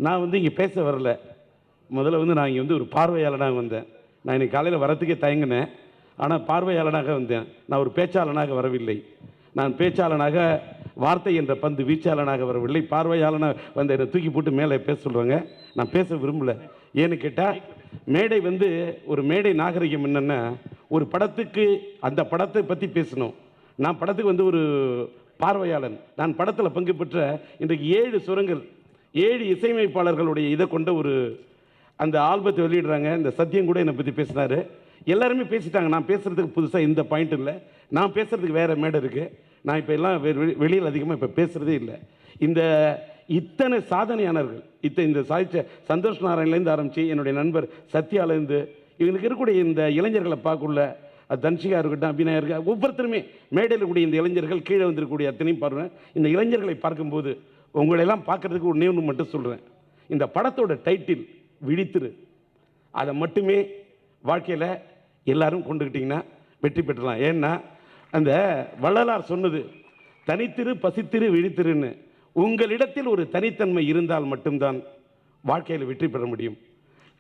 நான் வந்து இங்கே பேச வரல. முதல்ல வந்து நான் இங்கே வந்து ஒரு பார்வையாளனாக வந்தேன். நான் இன்னைக்கு காலையில் வரத்துக்கே தயங்கினேன். ஆனால் பார்வையாளனாக வந்தேன். நான் ஒரு பேச்சாளனாக வரவில்லை. நான் பேச்சாளனாக வார்த்தை என்ற பந்து வீச்சாளனாக வரவில்லை. பார்வையாளனாக வந்து என்னை தூக்கி போட்டு மேலே பேச சொல்கிறாங்க. நான் பேச விரும்பலை. ஏன்னு கேட்டால் மேடை வந்து ஒரு மேடை நாகரிகம் என்னென்னா, ஒரு படத்துக்கு அந்த படத்தை பற்றி பேசணும். நான் படத்துக்கு வந்து ஒரு பார்வையாளன். நான் படத்தில் பங்கு பெற்ற இன்றைக்கு 7 சுரங்கள் 7 இசையமைப்பாளர்களுடைய இதை கொண்ட ஒரு அந்த ஆல்பத்தை வெளியிடுறாங்க. இந்த சத்தியம் கூட என்னை பற்றி பேசினார். எல்லாருமே பேசிட்டாங்க. நான் பேசுகிறதுக்கு புதுசாக இந்த பாயிண்ட் இல்லை. நான் பேசுகிறதுக்கு வேறு மேடை இருக்குது. நான் இப்போ எல்லாம் வெளியில் அதிகமாக இப்போ பேசுகிறதே இல்லை. இந்த இத்தனை சாதனையாளர்கள் இந்த சாதித்த சந்தோஷ் நாராயண்லேருந்து ஆரம்பித்து என்னுடைய நண்பர் சத்யாலேருந்து இவங்களுக்கு இருக்கக்கூடிய இந்த இளைஞர்களை பார்க்கல, தன்ஷிகா இருக்கட்டும், அபிநயா இருக்கா, ஒவ்வொருத்தருமே மேடையில் இருக்கக்கூடிய இந்த இளைஞர்கள், கீழே வந்திருக்கக்கூடிய அத்தனையும் பாருங்கள். இந்த இளைஞர்களை பார்க்கும்போது உங்களெல்லாம் பார்க்குறதுக்கு ஒன்று மட்டும் சொல்கிறேன். இந்த படத்தோட டைட்டில் விழித்திரு. அதை மட்டுமே வாழ்க்கையில் எல்லாரும் கொண்டுக்கிட்டிங்கன்னா வெற்றி பெற்றலாம். ஏன்னா அந்த வள்ளலார் சொன்னது தனித்திரு பசித்திரு விழித்திருன்னு. உங்களிடத்தில் ஒரு தனித்தன்மை இருந்தால் மட்டும்தான் வாழ்க்கையில் வெற்றி பெற முடியும்.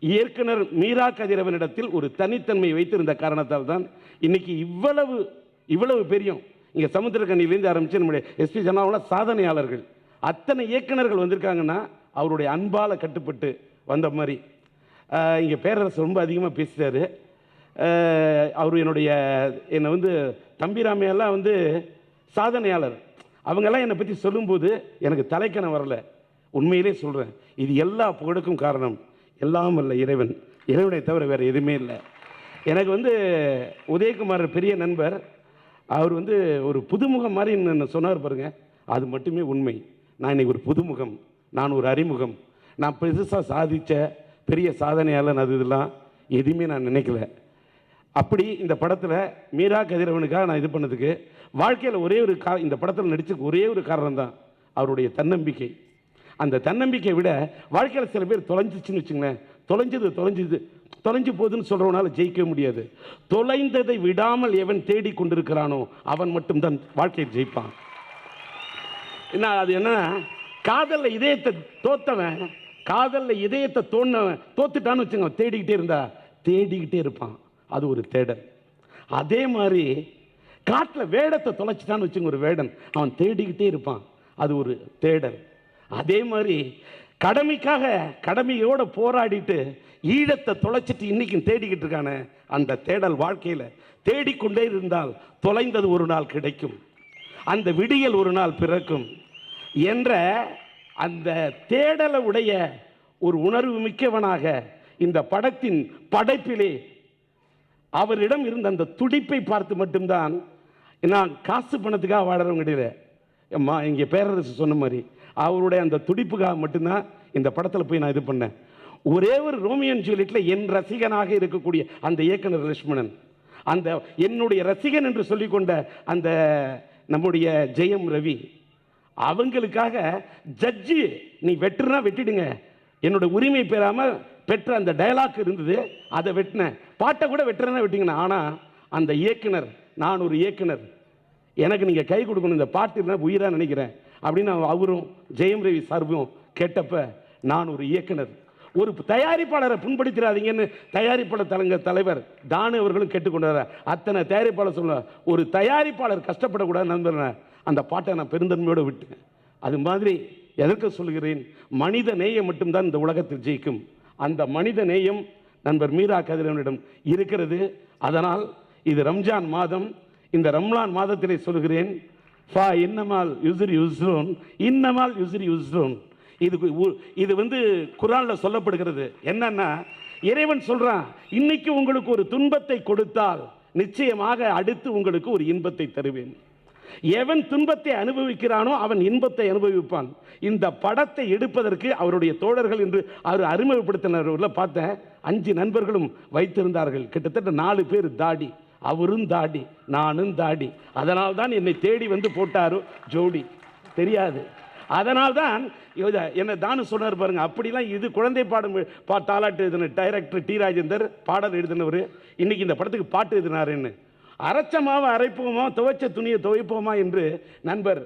இயக்குனர் மீரா கதிரவனிடத்தில் ஒரு தனித்தன்மை வைத்திருந்த காரணத்தால் தான் இன்னைக்கு இவ்வளவு பெரியும். இங்கே சமுத்திரக்கண்ணிலேருந்து ஆரம்பித்து நம்முடைய எஸ்பி ஜனாவெல்லாம் சாதனையாளர்கள் அத்தனை இயக்குனர்கள் வந்திருக்காங்கன்னா அவருடைய அன்பால் கட்டுப்பட்டு வந்த மாதிரி. இங்கே பேரரசு ரொம்ப அதிகமாக பேசிட்டாரு. அவர் என்னை வந்து தம்பிராமையெல்லாம் வந்து சாதனையாளர் அவங்கெல்லாம் என்னை பற்றி சொல்லும்போது எனக்கு தலைக்கணம் வரல. உண்மையிலே சொல்கிறேன், இது எல்லா புகழுக்கும் காரணம் எல்லாம் அல்ல இறைவன். இறைவனை தவிர வேறு எதுவுமே இல்லை. எனக்கு வந்து உதயகுமார் பெரிய நண்பர், அவர் வந்து ஒரு புதுமுகம் மாதிரி என்ன சொன்னார் பாருங்க, அது மட்டுமே உண்மை. நான் இன்னைக்கு ஒரு புதுமுகம், நான் ஒரு அறிமுகம். நான் பெருசாக சாதித்த பெரிய சாதனையாளன் அது இதெல்லாம் எதுவுமே நான் நினைக்கல. அப்படி இந்த படத்தில் மீரா கதிரவனுக்காக நான் இது பண்ணதுக்கு வாழ்க்கையில் ஒரே ஒரு இந்த படத்தில் நடிச்சதுக்கு ஒரே ஒரு காரணம் தான், அவருடைய தன்னம்பிக்கை. அந்த தன்னம்பிக்கையை விட வாழ்க்கையில் சில பேர் தொலைஞ்சிச்சுன்னு வச்சுங்களேன், தொலைஞ்சு போகுதுன்னு சொல்கிறவனால ஜெயிக்க முடியாது. தொலைந்ததை விடாமல் எவன் தேடி கொண்டிருக்கிறானோ அவன் மட்டும்தான் வாழ்க்கையில் ஜெயிப்பான். என்ன அது என்னன்னா, காதலில் இதயத்தை தோத்தவன், காதலில் இதயத்தை தோத்துட்டான்னு வச்சுங்க, தேடிக்கிட்டே இருப்பான். அது ஒரு தேடல். அதே மாதிரி காட்டில் வேடத்தை தொலைச்சிட்டான்னு வச்சுங்க, ஒரு வேடன், அவன் தேடிக்கிட்டே இருப்பான். அது ஒரு தேடல். அதே மாதிரி கடமையோடு போராடிட்டு ஈழத்தை தொலைச்சிட்டு இன்னைக்கும் தேடிக்கிட்டு இருக்கானே, அந்த தேடல் வாழ்க்கையில் தேடிக்கொண்டே இருந்தால் தொலைந்தது ஒரு நாள் கிடைக்கும், அந்த விடியல் ஒரு நாள் பிறக்கும் என்ற அந்த தேடலை உடைய ஒரு உணர்வு மிக்கவனாக இந்த படத்தின் படைப்பிலே அவரிடம் இருந்த அந்த துடிப்பை பார்த்து மட்டும்தான், நான் காசு பணத்துக்காக வாழறவங்க கிடையாது அம்மா. இங்கே பேரரசு சொன்ன மாதிரி அவருடைய அந்த துடிப்புக்காக மட்டும்தான் இந்த படத்தில் போய் நான் இது பண்ணேன். ஒரே ஒரு ரோமியன் ஜூலியட்டில் என் ரசிகனாக இருக்கக்கூடிய அந்த இயக்குனர் லட்சுமணன், அந்த என்னுடைய ரசிகன் என்று சொல்லிக்கொண்ட அந்த நம்முடைய ஜெயம் ரவி, அவங்களுக்காக ஜட்ஜி நீ வெட்டுனா வெட்டிடுங்க, என்னோட உரிமை பெறாமல் பெற்ற அந்த டயலாக் இருந்தது, அதை வெட்டினேன். பாட்டை கூட வெட்டுறேன்னா வெட்டிங்கண்ணா. ஆனால் அந்த இயக்குனர், நான் ஒரு இயக்குனர், எனக்கு நீங்கள் கை கொடுக்கணும், இந்த பாட்டு இருந்தால் உயிராக நினைக்கிறேன் அப்படின்னு அவரும் ஜெயம் ரவி சார்பும் கேட்டப்ப, நான் ஒரு இயக்குனர், ஒரு தயாரிப்பாளரை புண்படுத்திடாதீங்கன்னு தயாரிப்பாளர் தலைவர் தானு அவர்களும் கேட்டுக்கொண்டார். அத்தனை தயாரிப்பாளர் சொல்ல, ஒரு தயாரிப்பாளர் கஷ்டப்படக்கூடாது நண்பர், அந்த பாட்டை நான் பெருந்தன்மையோடு விட்டேன். அது மாதிரி எதற்கு சொல்கிறேன், மனித நேயம் மட்டும்தான் இந்த உலகத்தில் ஜெயிக்கும். அந்த மனித நேயம் நண்பர் மீரா கதிரவனிடம் இருக்கிறது. அதனால் இது ரம்ஜான் மாதம், இந்த ரம்லான் மாதத்திலே சொல்கிறேன், இன்னமால் யுஸ்ரி யுஸ்ரோன், இன்னமால் யுஸ்ரி யுஸ்ரோன். இது வந்து குர்ஆன்ல சொல்லப்படுகிறது. என்னன்னா, இறைவன் சொல்றான், இன்னைக்கு உங்களுக்கு ஒரு துன்பத்தை கொடுத்தால் நிச்சயமாக அடுத்து உங்களுக்கு ஒரு இன்பத்தை தருவேன். எவன் துன்பத்தை அனுபவிக்கிறானோ அவன் இன்பத்தை அனுபவிப்பான். இந்த படத்தை எடுப்பதற்கு அவருடைய தோழர்கள் என்று அவர் அறிமுகப்படுத்தினவர்களை பார்த்தேன். 5 நண்பர்களும் வைத்திருந்தார்கள். கிட்டத்தட்ட 4 பேர் தாடி, அவரும் தாடி, நானும் தாடி. அதனால்தான் என்னை தேடி வந்து போட்டாரோ ஜோடி தெரியாது. அதனால்தான் என்ன தானு சொன்னார் பாருங்க, அப்படிலாம் இது குழந்தை தாலாட்டு எழுதின டைரக்டர் டி ராஜேந்தர், பாடல் எழுதினவர், இன்னைக்கு இந்த படத்துக்கு பாட்டு எழுதினாருன்னு. அரைச்ச மாவை அரைப்போமா, துவைச்ச துணியை துவைப்போமா என்று நண்பர்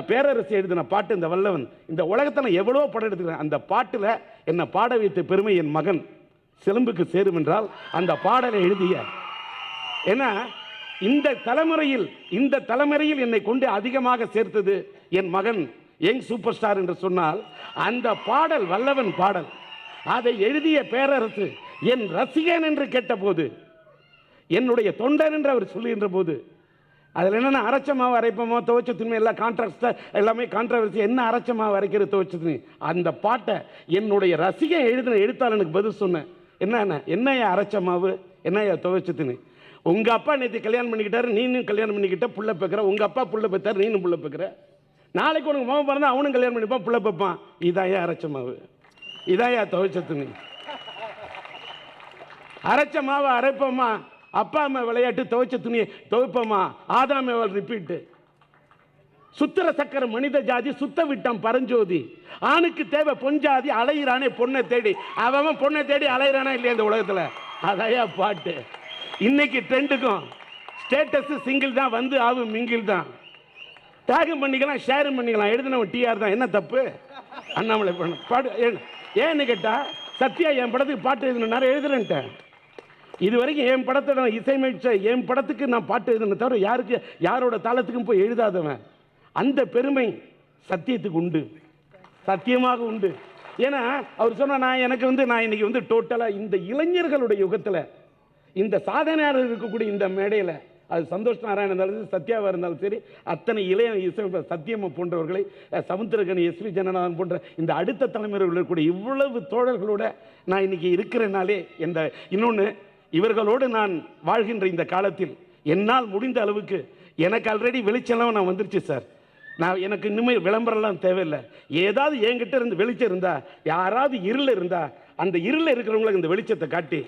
பேரரசு எழுதின பாட்டு இந்த வல்லவன். இந்த உலகத்தில் எவ்வளோ படம் எடுத்துக்கிறேன், அந்த பாட்டில் என்னை பாட வைத்த பெருமை என் மகன் சிலம்புக்கு சேரும் என்றால் அந்த பாடலை எழுதிய. ஏன்னா இந்த தலைமுறையில் என்னை கொண்டு அதிகமாக சேர்த்தது என் மகன் யங் சூப்பர் ஸ்டார் என்று சொன்னால் அந்த பாடல் வல்லவன் பாடல். அதை எழுதிய பேரரசு என் ரசிகன் என்று கேட்டபோது, என்னுடைய தொண்டன் என்று அவர் சொல்லுகின்ற போது, அதில் என்னென்ன அரைச்ச மாவு அரைப்போமோ, துவைச்ச துணி எல்லாம் கான்ட்ராக்ட், எல்லாமே கான்ட்ரவர்சி. என்ன அரைச்ச மாவு அரைக்கிறது, துவைச்ச துணி? அந்த பாட்டை என்னுடைய ரசிகன் எழுதின எழுத்தாளனுக்கு பதில் சொன்னேன். என்னையா அரைச்ச மாவு, என்னையா துவைச்ச துணி? உங்கள் அப்பா நேற்று கல்யாணம் பண்ணிக்கிட்டாரு, நீனும் கல்யாணம் பண்ணிக்கிட்ட, புள்ள பேக்கிற. உங்கள் அப்பா புள்ள பேத்தார், நீனும் புள்ள பேக்கிற. நாளைக்கு உனக்கு மாவு பிறந்தா அவனும் கல்யாணம் பண்ணிப்பான், புள்ள பேப்பான். இதாயா அரைச்ச மாவு, இதாயா துவைச்ச துணி? அரைச்ச மாவை அரைப்போமா, அப்பா அம்மா விளையாட்டு, துவைச்ச துணியை துவைப்போமா, ஆதாமேவல் ரிப்பீட்டு. சுத்திர சக்கர மனித ஜாதி சுத்த விட்டான் பரஞ்சோதி. ஆணுக்கு தேவை பொஞ்சாதி, அலையிறானே பொண்ணை தேடி. அவன் பொண்ணை தேடி அலையிறானா இல்லையா இந்த உலகத்தில்? அதையா பாட்டு. இன்னைக்கு ட்ரெண்டுக்கும் ஸ்டேட்டஸ் சிங்கிள் தான், வந்து ஆகும் மிங்கிள் தான். டேகும் பண்ணிக்கலாம், ஷேரும் பண்ணிக்கலாம், எழுதினவன் டிஆர் தான். என்ன தப்பு? அண்ணாமலை பண்ண பாடு ஏன்னு கேட்டா, சத்யா என் படத்துக்கு பாட்டு எழுதினாரு, எழுதுறேன்ட்டேன். இது வரைக்கும் என் படத்தை இசையமைச்ச என் படத்துக்கு நான் பாட்டு எழுதுன தவிர யாருக்கு யாரோட தாளத்துக்கும் போய் எழுதாதவன். அந்த பெருமை சத்தியத்துக்கு உண்டு, சத்தியமாக உண்டு. ஏன்னா அவர் சொன்ன, நான் இன்னைக்கு டோட்டலாக இந்த இளைஞர்களுடைய யுகத்தில், இந்த சாதனையாளர் இருக்கக்கூடிய இந்த மேடையில், அது சந்தோஷ் நாராயணன் இருந்தாலும் சரி, சத்யாவாக இருந்தாலும் சரி, அத்தனை இளைய இசை சத்தியம்மா போன்றவர்களை, சமுத்திரகனி, எஸ்வி ஜனநாதன் போன்ற இந்த அடுத்த தலைமுறையில் இருக்கக்கூடிய இவ்வளவு தோழர்களோட நான் இன்னைக்கு இருக்கிறனாலே இன்னொன்று, இவர்களோடு நான் வாழ்கின்ற இந்த காலத்தில் என்னால் முடிந்த அளவுக்கு, எனக்கு ஆல்ரெடி வெளிச்செல்லாம் நான் வந்துருச்சு சார். எனக்கு இனிமேல் விளம்பரம்லாம் தேவையில்லை. ஏதாவது என்கிட்ட இருந்து வெளிச்சம் இருந்தால், யாராவது இருளில் இருந்தால், அந்த இருளில் இருக்கிறவங்களுக்கு இந்த வெளிச்சத்தை காட்டி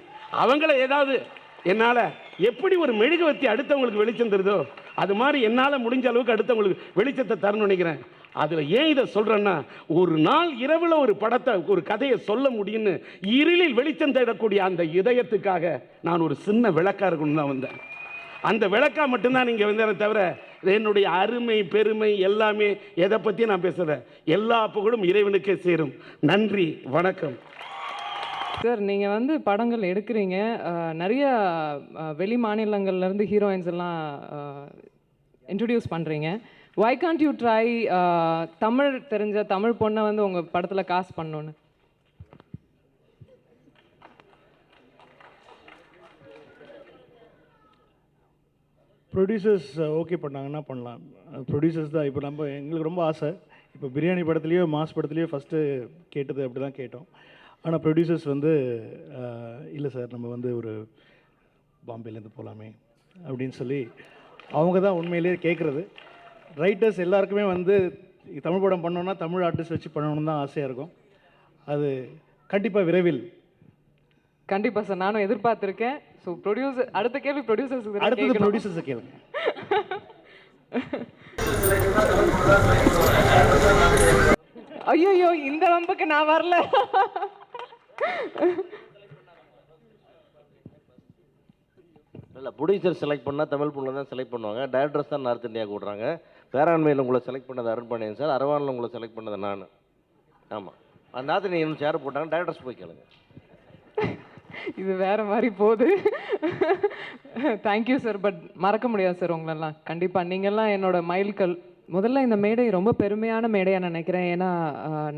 அவங்கள ஏதாவது என்னால் எப்படி ஒரு மெழுகுவர்த்தி அடுத்தவங்களுக்கு வெளிச்சம் தருதோ, அது மாதிரி என்னால் முடிஞ்ச அளவுக்கு அடுத்தவங்களுக்கு வெளிச்சத்தை தரணும்னு நினைக்கிறேன். அதில் ஏன் இதை சொல்கிறேன்னா, ஒரு நாள் இரவில் ஒரு படத்தை, ஒரு கதையை சொல்ல முடியும்னு இருளில் வெளிச்சம் தேடக்கூடிய அந்த இதயத்துக்காக நான் ஒரு சின்ன விளக்காக இருக்கணும்னு தான் வந்தேன். அந்த விளக்கா மட்டும்தான் நீங்கள் வந்தேனே தவிர, என்னுடைய அருமை பெருமை எல்லாமே எதை பற்றி நான் பேசுகிறேன், எல்லா புகழும் இறைவனுக்கே சேரும். நன்றி, வணக்கம். சார், நீங்கள் படங்கள் எடுக்கிறீங்க, நிறைய வெளி மாநிலங்கள்லேருந்து ஹீரோயின்ஸ் எல்லாம் இன்ட்ரடியூஸ் பண்ணுறீங்க. Why can't you try Tamil தெரிஞ்ச தமிழ் பொண்ணை உங்கள் படத்தில் காஸ்ட் பண்ணணுன்னு? ப்ரொடியூசர்ஸ் ஓகே பண்ணாங்கன்னா பண்ணலாம். ப்ரொடியூசர்ஸ் தான் இப்போ எங்களுக்கு ரொம்ப ஆசை. இப்போ பிரியாணி படத்துலேயோ மாஸ் படத்துலேயோ ஃபஸ்ட்டு கேட்டது அப்படி தான் கேட்டோம். ஆனால் ப்ரொடியூசர்ஸ் இல்லை சார், நம்ம ஒரு பாம்பேலேருந்து போகலாமே அப்படின்னு சொல்லி அவங்க தான் உண்மையிலேயே கேட்குறது. ரைட்டர்ஸ் எல்லாருக்குமே தமிழ் படம் பண்ணோன்னா தமிழ் ஆர்டிஸ்ட் வச்சு பண்ணணும்னு தான் ஆசையாக இருக்கும். அது கண்டிப்பாக விரைவில். கண்டிப்பாக சார், நானும் எதிர்பார்த்துருக்கேன். ஸோ ப்ரொடியூசர், அடுத்த கேள்வி ப்ரொடியூசர்ஸ், அடுத்தது ப்ரொடியூசர்ஸை கேளுங்க. ஐயோ, இந்த வம்புக்கு நான் வரல. இல்லை, ப்ரொடியூசர் செலக்ட் பண்ணால் தமிழ் பொண்ணு தான் செலக்ட் பண்ணுவாங்க. டேரக்டர்ஸ் தான் நார்த் இந்தியா கூடுறாங்க. பேராண்மையில் உங்களை செலக்ட் பண்ணது அருண் பாண்டியன் சார், அரவானில் உங்களை செலக்ட் பண்ணது நான். ஆமாம், அந்த நாற்று நீ இன்னும் சேர போட்டாங்க. டேரக்டர்ஸ் போய் கேளுங்க. இது வேறு மாதிரி போகுது. தேங்க்யூ சார், பட் மறக்க முடியாது சார் உங்களெல்லாம். கண்டிப்பாக நீங்கள்லாம் என்னோட மைல்கல். முதல்ல இந்த மேடை ரொம்ப பெருமையான மேடையாக நினைக்கிறேன். ஏன்னா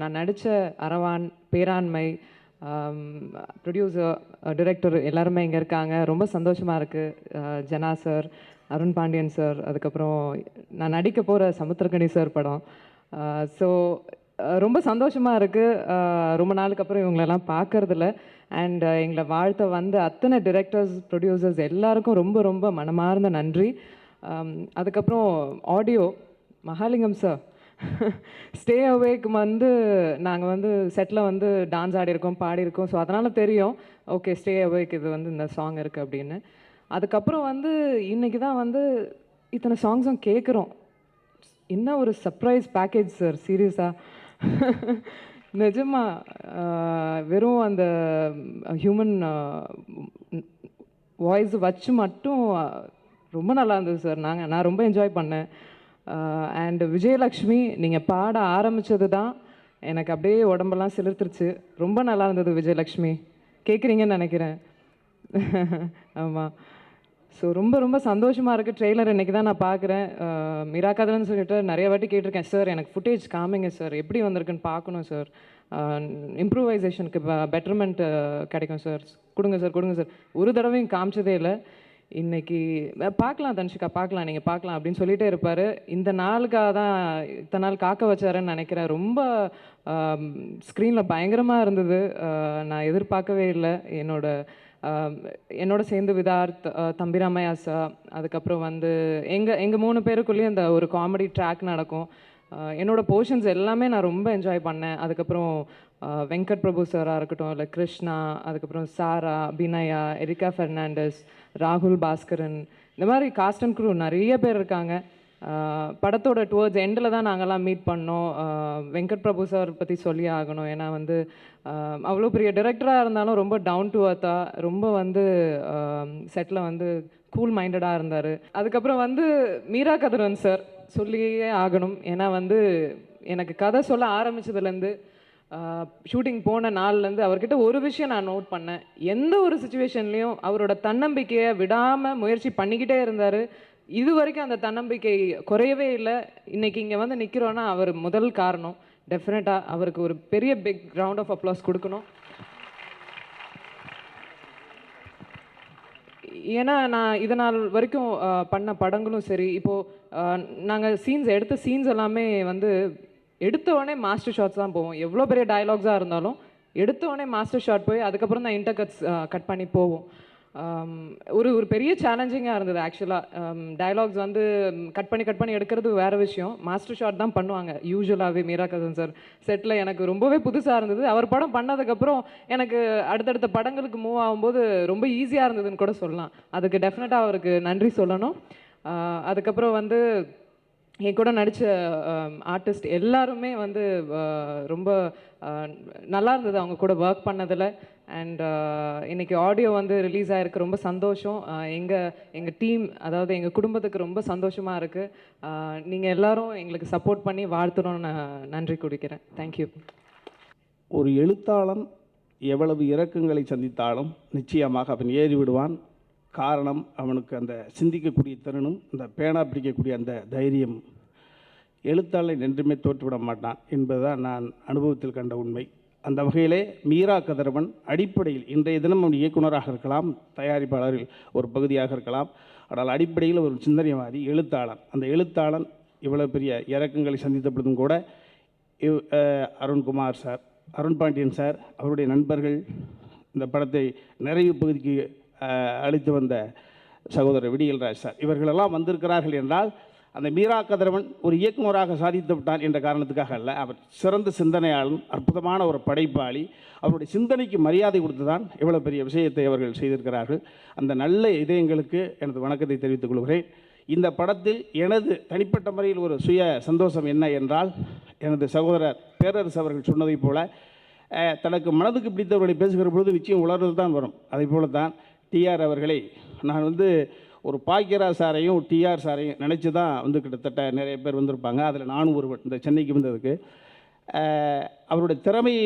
நான் நடித்த அரவான், பேராண்மை, ப்ரொடியூசர், டைரக்டர் எல்லாருமே இங்கே இருக்காங்க. ரொம்ப சந்தோஷமாக இருக்குது. ஜனா சார், அருண் பாண்டியன் சார், அதுக்கப்புறம் நான் நடிக்க போகிற சமுத்திரகனி சார் படம். ஸோ ரொம்ப சந்தோஷமாக இருக்குது. ரொம்ப நாளுக்கு அப்புறம் இவங்களெல்லாம் பார்க்கறதில்ல. அண்ட் எங்களை வாழ்த்த அத்தனை டிரெக்டர்ஸ், ப்ரொடியூசர்ஸ் எல்லாருக்கும் ரொம்ப ரொம்ப மனமார்ந்த நன்றி. அதுக்கப்புறம் ஆடியோ மகாலிங்கம் சார், ஸ்டே அவேக்கு நாங்கள் செட்டில் டான்ஸ் ஆடியிருக்கோம், பாடியிருக்கோம். ஸோ அதனால் தெரியும், ஓகே ஸ்டே அவேக் இது இந்த சாங் இருக்குது அப்படின்னு. அதுக்கப்புறம் இன்றைக்கி தான் இத்தனை சாங்ஸும் கேட்குறோம். என்ன ஒரு சர்ப்ரைஸ் பேக்கேஜ் சார், சீரியஸாக. நிஜமாக வெறும் அந்த ஹியூமன் வாய்ஸ் வச்சு மட்டும் ரொம்ப நல்லா இருந்தது சார். நான் ரொம்ப என்ஜாய் பண்ணேன். அண்ட் விஜயலக்ஷ்மி நீங்கள் பாட ஆரம்பித்தது தான் எனக்கு அப்படியே உடம்பெல்லாம் சிலிர்த்துருச்சு. ரொம்ப நல்லா இருந்தது விஜயலக்ஷ்மி. கேட்குறீங்கன்னு நினைக்கிறேன். ஆமாம். ஸோ ரொம்ப ரொம்ப சந்தோஷமாக இருக்குது. ட்ரெய்லர் இன்றைக்கி தான் நான் பார்க்குறேன். மீரா கதலன்னு சொல்லிட்டு நிறைய வாட்டி கேட்டிருக்கேன், சார் எனக்கு ஃபுட்டேஜ் காமிங்க சார், எப்படி வந்திருக்குன்னு பார்க்கணும் சார், இம்ப்ரூவைசேஷனுக்கு பெட்டர்மெண்ட் கிடைக்கும் சார், கொடுங்க சார் கொடுங்க சார். ஒரு தடவையும் காமிச்சதே இல்லை. இன்னைக்கு பார்க்கலாம் தனுஷிகா, பார்க்கலாம், நீங்கள் பார்க்கலாம் அப்படின்னு சொல்லிகிட்டே இருப்பார். இந்த நாளுக்காக தான் இத்தனை நாள் காக்க வச்சாருன்னு நினைக்கிறேன். ரொம்ப ஸ்க்ரீனில் பயங்கரமாக இருந்தது. நான் எதிர்பார்க்கவே இல்லை. என்னோட சேர்ந்து விதார்த், தம்பிராமையா சார், அதுக்கப்புறம் வந்து எங்கள் 3 பேருக்குள்ளேயும் இந்த ஒரு காமெடி ட்ராக் நடக்கும். என்னோட போர்ஷன்ஸ் எல்லாமே நான் ரொம்ப என்ஜாய் பண்ணேன். அதுக்கப்புறம் வெங்கட் பிரபு சாராக இருக்கட்டும், இல்லை கிருஷ்ணா, அதுக்கப்புறம் சாரா, பினயா, எரிகா ஃபெர்னாண்டஸ், ராகுல் பாஸ்கரன், இந்த மாதிரி காஸ்ட் அண்ட் க்ரூ நிறைய பேர் இருக்காங்க. படத்தோட டுவர்ட்ஸ் எண்டில் தான் நாங்கள்லாம் மீட் பண்ணோம். வெங்கட் பிரபு சார் பற்றி சொல்லி ஆகணும். ஏன்னா வந்து அவ்வளோ பெரிய டைரக்டராக இருந்தாலும் ரொம்ப டவுன் டு அர்த்தாக, ரொம்ப வந்து செட்டில் வந்து கூல் மைண்டடாக இருந்தார். அதுக்கப்புறம் வந்து மீரா கதிரவன் சார் சொல்லியே ஆகணும். ஏன்னா வந்து எனக்கு கதை சொல்ல ஆரம்பித்ததுலேருந்து ஷூட்டிங் போன நாள்லேருந்து அவர்கிட்ட ஒரு விஷயம் நான் நோட் பண்ணேன். எந்த ஒரு சுச்சுவேஷன்லேயும் அவரோட தன்னம்பிக்கையை விடாமல் முயற்சி பண்ணிக்கிட்டே இருந்தார். இது வரைக்கும் அந்த தன்னம்பிக்கை குறையவே இல்லை. இன்றைக்கி இங்கே வந்து நிற்கிறோன்னா அவர் முதல் காரணம். டெஃபினட்டாக அவருக்கு ஒரு பெரிய பிக் ரவுண்ட் ஆஃப் அப்ளாஸ் கொடுக்கணும். ஏன்னா நான் இதனால் வரைக்கும் பண்ண படங்களும் சரி, இப்போது நாங்கள் எடுத்த சீன்ஸ் எல்லாமே வந்து எடுத்தோடனே மாஸ்டர் ஷாட்ஸ் தான் போவோம். எவ்வளோ பெரிய டயலாக்ஸாக இருந்தாலும் எடுத்தோடனே மாஸ்டர் ஷாட் போய் அதுக்கப்புறம் தான் இன்டர்கட்ஸ் கட் பண்ணி போவோம். ஒரு பெரிய சேலஞ்சிங்காக இருந்தது ஆக்சுவலாக. டயலாக்ஸ் வந்து கட் பண்ணி எடுக்கிறது வேறு விஷயம். மாஸ்டர் ஷாட் தான் பண்ணுவாங்க யூஸ்வலாகவே. மீரா கதன் சார் செட்டில் எனக்கு ரொம்பவே புதுசாக இருந்தது. அவர் படம் பண்ணதுக்கப்புறம் எனக்கு அடுத்தடுத்த படங்களுக்கு மூவ் ஆகும்போது ரொம்ப ஈஸியாக இருந்ததுன்னு கூட சொல்லலாம். அதுக்கு டெஃபினட்டாக அவருக்கு நன்றி சொல்லணும். அதுக்கப்புறம் வந்து என் கூட நடித்த ஆர்டிஸ்ட் எல்லாருமே வந்து ரொம்ப நல்லா இருந்தது அவங்க கூட ஒர்க் பண்ணதில். அண்ட் இன்றைக்கி ஆடியோ வந்து ரிலீஸ் ஆகிருக்கு. ரொம்ப சந்தோஷம். எங்கள் டீம், அதாவது எங்கள் குடும்பத்துக்கு ரொம்ப சந்தோஷமாக இருக்குது. நீங்கள் எல்லோரும் எங்களுக்கு சப்போர்ட் பண்ணி வாழ்த்துறோன்னு நான் நன்றி கொடுக்கிறேன். தேங்க்யூ. ஒரு எழுத்தாளன் எவ்வளவு இறக்கங்களை சந்தித்தாலும் நிச்சயமாக அவன் ஏறி விடுவான். காரணம், அவனுக்கு அந்த சிந்திக்கக்கூடிய திறனும் அந்த பேனா பிடிக்கக்கூடிய அந்த தைரியம். எழுத்தாளன் என்றுமே தோற்றுவிட மாட்டான் என்பதுதான் நான் அனுபவத்தில் கண்ட உண்மை. அந்த வகையிலே மீரா கதிரவன் அடிப்படையில் இன்றைய தினம் அவன் இயக்குனராக இருக்கலாம், தயாரிப்பாளரில் ஒரு பகுதியாக இருக்கலாம், ஆனால் அடிப்படையில் ஒரு சிந்தனைவாதி எழுத்தாளன். அந்த எழுத்தாளன் இவ்வளோ பெரிய இறக்கங்களை சந்தித்த பொழுதும் கூட அருண்குமார் சார், அருண் பாண்டியன் சார், அவருடைய நண்பர்கள், இந்த படத்தை நிறைவு பகுதிக்கு அழைத்து வந்த சகோதரர் விடியல்ராஜ் சார், இவர்களெல்லாம் வந்திருக்கிறார்கள் என்றால் அந்த மீரா கதிரவன் ஒரு இயக்குநராக சாதித்து விட்டான் என்ற காரணத்துக்காக அல்ல. அவர் சிறந்த சிந்தனையாளன், அற்புதமான ஒரு படைப்பாளி. அவருடைய சிந்தனைக்கு மரியாதை கொடுத்து தான் இவ்வளோ பெரிய விஷயத்தை அவர்கள் செய்திருக்கிறார்கள். அந்த நல்ல இதயங்களுக்கு எனது வணக்கத்தை தெரிவித்துக் கொள்கிறேன். இந்த படத்தில் எனது தனிப்பட்ட முறையில் ஒரு சுய சந்தோஷம் என்ன என்றால், எனது சகோதரர் பேரரசு அவர்கள் சொன்னதைப் போல தனக்கு மனதுக்கு பிடித்தவர்களை பேசுகிற பொழுது நிச்சயம் உணர்வு தான் வரும். அதை போல தான் டிஆர் அவர்களை நான் ஒரு பாக்கியராஜ் சாரையும் டிஆர் சாரையும் நினச்சி தான் கிட்டத்தட்ட நிறைய பேர் வந்திருப்பாங்க. அதில் நானும் ஒருவன் இந்த சென்னைக்கு வந்ததுக்கு. அவருடைய திறமையை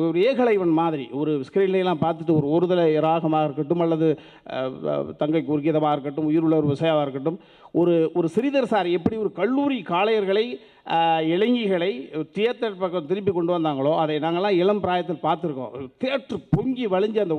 ஒரு ஏகலைவன் மாதிரி ஒரு ஸ்க்ரீன்லாம் பார்த்துட்டு ஒரு தலை ராகமாக இருக்கட்டும், அல்லது தங்கைக்கு ஒரு கீதமாக இருக்கட்டும், உயிருள்ள ஒரு விசையாக இருக்கட்டும், ஒரு ஸ்ரீதர் சார் எப்படி ஒரு கல்லூரி காளையர்களை இளைஞர்களை தியேட்டர் பக்கம் திருப்பி கொண்டு வந்தாங்களோ, அதை நாங்கள்லாம் இளம் பிராயத்தில் பார்த்துருக்கோம். தேட்டர் பொங்கி வழிஞ்சு அந்த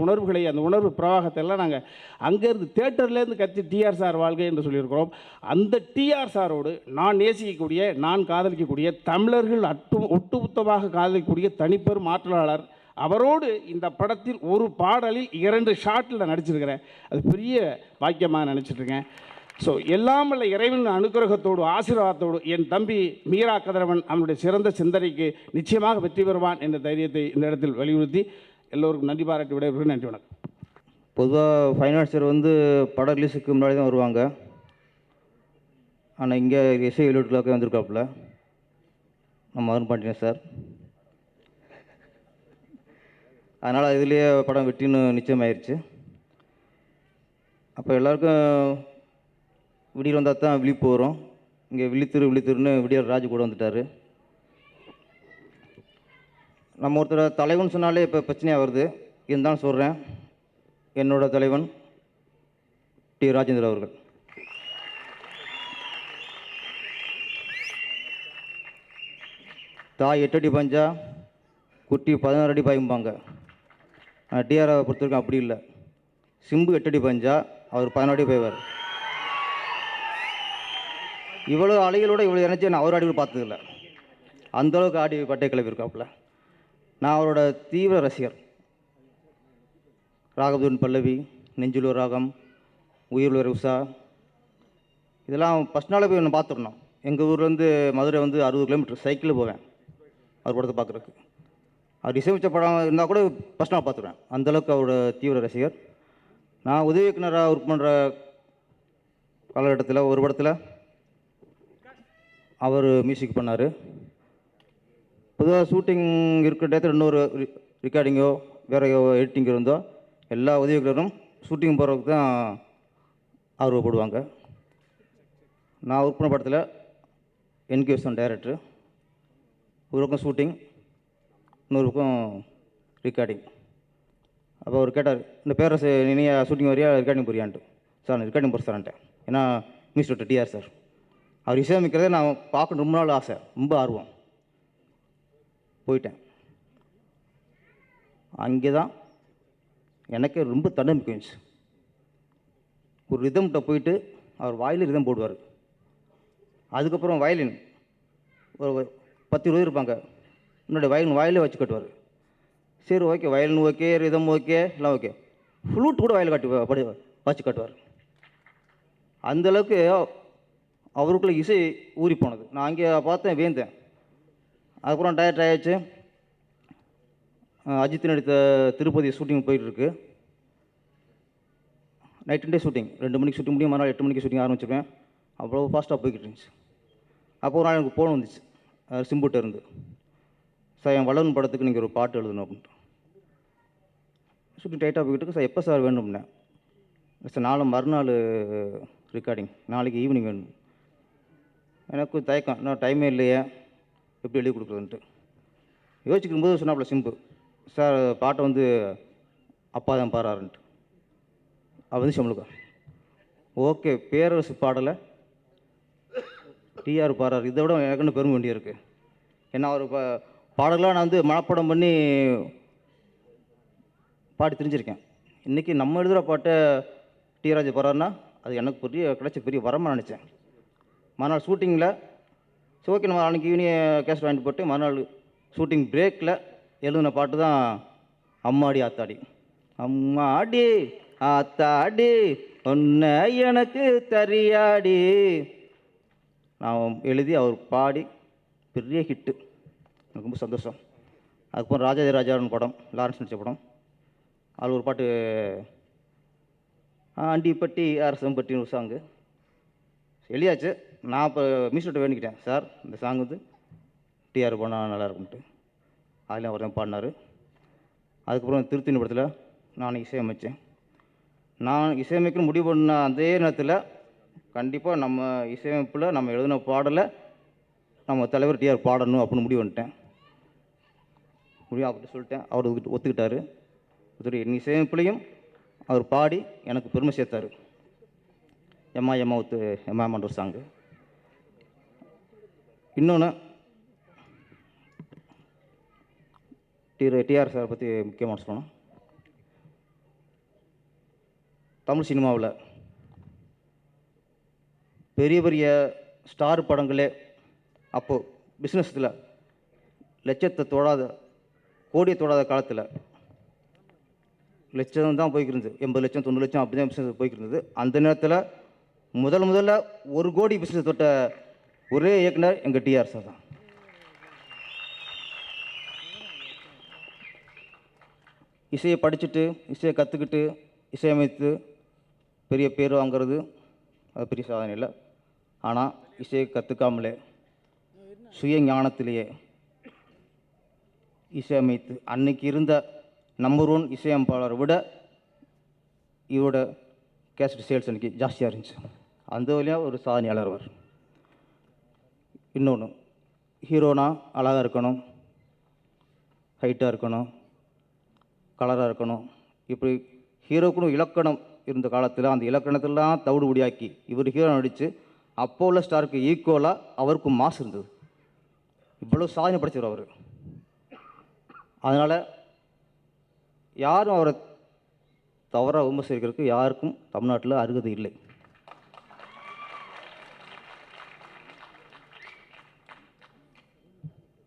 உணர்வு பிரவாகத்தை எல்லாம் நாங்கள் அங்கேருந்து தேட்டர்லேருந்து கத்தி டிஆர் சார் வாழ்க்கை என்று சொல்லியிருக்கிறோம். அந்த டிஆர் சாரோடு நான் நேசிக்கக்கூடிய, நான் காதலிக்கக்கூடிய, தமிழர்கள் ஒட்டுமொத்தமாக காதலிக்கக்கூடிய தனிப்பெரும் ஆற்றலாளர், அவரோடு இந்த படத்தில் ஒரு பாடலில் 2 ஷாட்டில் நடிச்சிருக்கிறேன். அது பெரிய பாக்கியமாக நினச்சிட்ருக்கேன். ஸோ எல்லாம் வல்ல இறைவன் அனுக்கிரகத்தோடு ஆசீர்வாதத்தோடு என் தம்பி மீரா கதிரவன் அவனுடைய சிறந்த சிந்தனைக்கு நிச்சயமாக வெற்றி பெறுவான் என்ற தைரியத்தை இந்த இடத்தில் வலியுறுத்தி எல்லோருக்கும் நன்றி பாராட்டி விடைபெறுகிறேன். நன்றி, வணக்கம். பொதுவாக ஃபைனான்சியர் படம் ரிலீஸுக்கு முன்னாடி தான் வருவாங்க. ஆனால் இங்கே இசை வெளியீட்டுக்காக வந்திருக்காப்புல நம்ம அருண் பாண்டியன் சார். அதனால் இதுலேயே படம் வெற்றின்னு நிச்சயமாயிருச்சு. அப்போ எல்லாருக்கும் விடியல் வந்தால் தான் விழிப்பு வரும். இங்கே விழித்திருன்னு விடியல் ராஜு கூட வந்துட்டார். நம்ம ஒருத்தர் தலைவன் சொன்னாலே இப்போ பிரச்சனையாக வருது. இருந்தாலும் சொல்கிறேன், என்னோட தலைவன் டி ராஜேந்திர அவர்கள். தாய் 8 அடி பாஞ்சா குட்டி 16 அடி பாயும்பாங்க. டிஆரை பொறுத்த வரைக்கும் அப்படி இல்லை. சிம்பு 8 அடி பாஞ்சா அவர் 16 அடி பாய்வார். இவ்வளோ அலைகளோட இவ்வளோ எனர்ஜி நான் அவர் அடி பார்த்ததில்லை. அந்தளவுக்கு ஆடி பட்டை கிளப்பியிருக்காப்புல. நான் அவரோட தீவிர ரசிகர். ராகவதுன் பல்லவி, நெஞ்சுலோ ராகம், உயிருள்ள உஷா, இதெல்லாம் ஃபஸ்ட் நாளே போய் நான் பார்த்துடணும். எங்கள் ஊர்லேருந்து மதுரை வந்து 60 கிலோமீட்டர் சைக்கிளில் போவேன் அவர் படத்தை பார்க்குறதுக்கு. அவர் இசையமைச்ச படம் இருந்தால் கூட ஃபஸ்ட் நாள் பார்த்துருவேன். அந்தளவுக்கு அவரோட தீவிர ரசிகர். நான் உதவி இயக்குனராக ஒர்க் பண்ணுற காலகட்டத்தில் ஒரு படத்தில் அவர் மியூசிக் பண்ணார். பொதுவாக ஷூட்டிங் இருக்கிற டயத்தில் இன்னொரு ரெக்கார்டிங்கோ வேறு எடிட்டிங் இருந்தோ எல்லா உதவி இயக்குனரும் ஷூட்டிங் போகிறதுக்கு தான் ஆர்வப்படுவாங்க. நான் ஒர்க் பண்ண படத்தில் என்கேஎஸ்என் டைரக்டர். ஒரு பக்கம் ஷூட்டிங், இன்னொரு பக்கம் ரெக்கார்டிங். அப்போ அவர் கேட்டார், இந்த பேரரசு நீ ஷூட்டிங் வரியா ரெக்கார்டிங் போறியான்ட்டு. சார் நான் ரெக்கார்டிங் போகிற சார்ன்ட்டேன். ஏன்னா மினிஸ்டர் டிஆர் சார் அவர் இசையமைக்கிறதே நான் பார்க்கணும் ரொம்ப நாள் ஆசை, ரொம்ப ஆர்வம். போயிட்டேன். அங்கே தான் எனக்கே ரொம்ப தன்னம்பிக்கை இருந்துச்சு. ஒரு ரிதம்கிட்ட போயிட்டு அவர் வாயில் ரிதம் போடுவார். அதுக்கப்புறம் வயலின் ஒரு 10-20 இருப்பாங்க, முன்னாடி வயலின் வாயிலே வச்சு கட்டுவார். சரி okay, violin okay, rhythm okay, எல்லாம் ஓகே. ஃப்ளூட் கூட வயலில் வச்சு கட்டுவார். அந்தளவுக்கு அவருக்குள்ள இசை ஊறி போனது. நான் அங்கே பார்த்தேன், வேந்தேன். அதுக்கப்புறம் டயர்ட் ஆகிடுச்சு. அஜித் நடித்த திருப்பதி ஷூட்டிங் போயிட்டுருக்கு. நைட் டே ஷூட்டிங், 2 மணிக்கு ஷூட்டிங் முடியும், மறுநாள் 8 மணிக்கு ஷூட்டிங் ஆரம்பிச்சிருவேன். அவ்வளோ ஃபாஸ்ட்டாக போய்கிட்டு இருந்துச்சு. அப்போ ஒரு நாள் எனக்கு ஃபோன் வந்துச்சு சிம்புட்ட இருந்து, சார் என் வளவன் படத்துக்கு நீங்கள் ஒரு பாட்டு எழுதணும் அப்படின்ட்டு. ஷூட்டிங் டைட்டாக போய்கிட்டு இருக்கு. சார் எப்போ சார் வேணும்னேன். சார் நாளை மறுநாள் ரெக்கார்டிங், நாளைக்கு ஈவினிங் வேணும். எனக்கு தயக்கம், இன்னும் டைமே இல்லையே, எப்படி எழுதி கொடுக்குறதுன்ட்டு யோசிக்கும் போது சொன்னாப்புல சிம்பு, சார் பாட்டை வந்து அப்பா தான் பாடுறாருன்ட்டு. அது வந்து நம்மளுக்கு ஓகே, பேரரசு பாடலை டிஆர் பாடுறாரு, இதை விட எனக்குன்னு பெருமை வேண்டிய இருக்குது. ஏன்னா அவர் பாடலாம் நான் வந்து மனப்பாடம் பண்ணி பாடி தெரிஞ்சிருக்கேன். இன்றைக்கி நம்ம எழுதுகிற பாட்டை டிஆர் பாடுறாருன்னா அது எனக்கு கிடைச்ச பெரிய வரமாக நினச்சேன். மறுநாள் ஷூட்டிங்கில் ஸோ ஓகே, நம்ம அன்றைக்கி ஈவினிங் கேஸ்ட் வாங்கிட்டு போட்டு மறுநாள் ஷூட்டிங் பிரேக்கில் எழுதின பாட்டு தான் அம்மாடி ஆத்தாடி. அம்மாடி ஆத்தாடி ஒன்றை எனக்கு தரியாடி. நான் எழுதி அவர் பாடி பெரிய ஹிட்டு. எனக்கு ரொம்ப சந்தோஷம். அதுக்கப்புறம் ராஜாதி ராஜாவின் படம், லாரன்ஸ் நடித்த படம், அதில் ஒரு பாட்டு ஆண்டிப்பட்டி அரசம்பட்டின்னு ஒரு சாங்கு எழுதியாச்சு. நான் இப்போ மியூசிக்கிட்ட வேண்டிக்கிட்டேன், சார் இந்த சாங் வந்து டிஆர் பண்ணால் நல்லாயிருக்கும்ட்டு. அதில் அவர் தான் பாடினார். அதுக்கப்புறம் திருத்தணி படத்தில் நான் இசையமைச்சேன். நான் இசையமைக்கணும் முடிவு பண்ண அதே நேரத்தில் கண்டிப்பாக நம்ம இசையமைப்பில் நம்ம எழுதின பாடலை நம்ம தலைவர் டிஆர் பாடணும் அப்படின்னு முடிவு பண்ணிட்டேன். முடியும் அப்படி சொல்லிட்டேன். அவர் ஒத்துக்கிட்டார். என் இசையமைப்புலையும் அவர் பாடி எனக்கு பெருமை சேர்த்தார். எம்மா எம்மான்ற ஒரு சாங்கு. இன்னொன்று டிஆர் சாரை பற்றி முக்கியமாக சொல்லணும். தமிழ் சினிமாவில் பெரிய பெரிய ஸ்டார் படங்களே அப்போது பிஸ்னஸில் லட்சத்தை தொடாத, கோடியை தொடாத காலத்தில் லட்சம் தான் போய்க்கிருந்தது. 80 லட்சம் 90 லட்சம் அப்படி தான் பிஸ்னஸ் போய்க்கிருந்தது. அந்த நேரத்தில் முதல்ல 1 கோடி பிஸ்னஸ் தொட்ட ஒரே இயக்குனர் எங்கள் டிஆர் சார் தான். இசையை படிச்சுட்டு, இசையை கற்றுக்கிட்டு, இசையமைத்து பெரிய பேர் வாங்கிறது அது பெரிய சாதனை இல்லை. ஆனால் இசையை கற்றுக்காமலே சுய ஞானத்திலேயே இசையமைத்து அன்னைக்கு இருந்த நம்பர் 1 இசையமைப்பாளரை விட இவரோட கேசட் சேல்ஸ் அன்றைக்கி ஜாஸ்தியாக இருந்துச்சு. அந்த வழியாக ஒரு சாதனையாளர் அவர். இன்னொன்று, ஹீரோனா அழகாக இருக்கணும், ஹைட்டாக இருக்கணும், கலராக இருக்கணும். இப்படி ஹீரோக்குன்னு இலக்கணம் இருந்த காலத்தில் அந்த இலக்கணத்தெல்லாம் தவிடுபடியாக்கி இவர் ஹீரோ நடித்து அப்போ உள்ள ஸ்டாருக்கு ஈக்குவலாக அவருக்கும் மாஸ் இருந்தது. இவ்வளோ சாதனை படைச்சவர் அவர். அதனால் யாரும் அவரை தவறாக விமர்சிக்கிறதுக்கு யாருக்கும் தமிழ்நாட்டில் அருகதை இல்லை.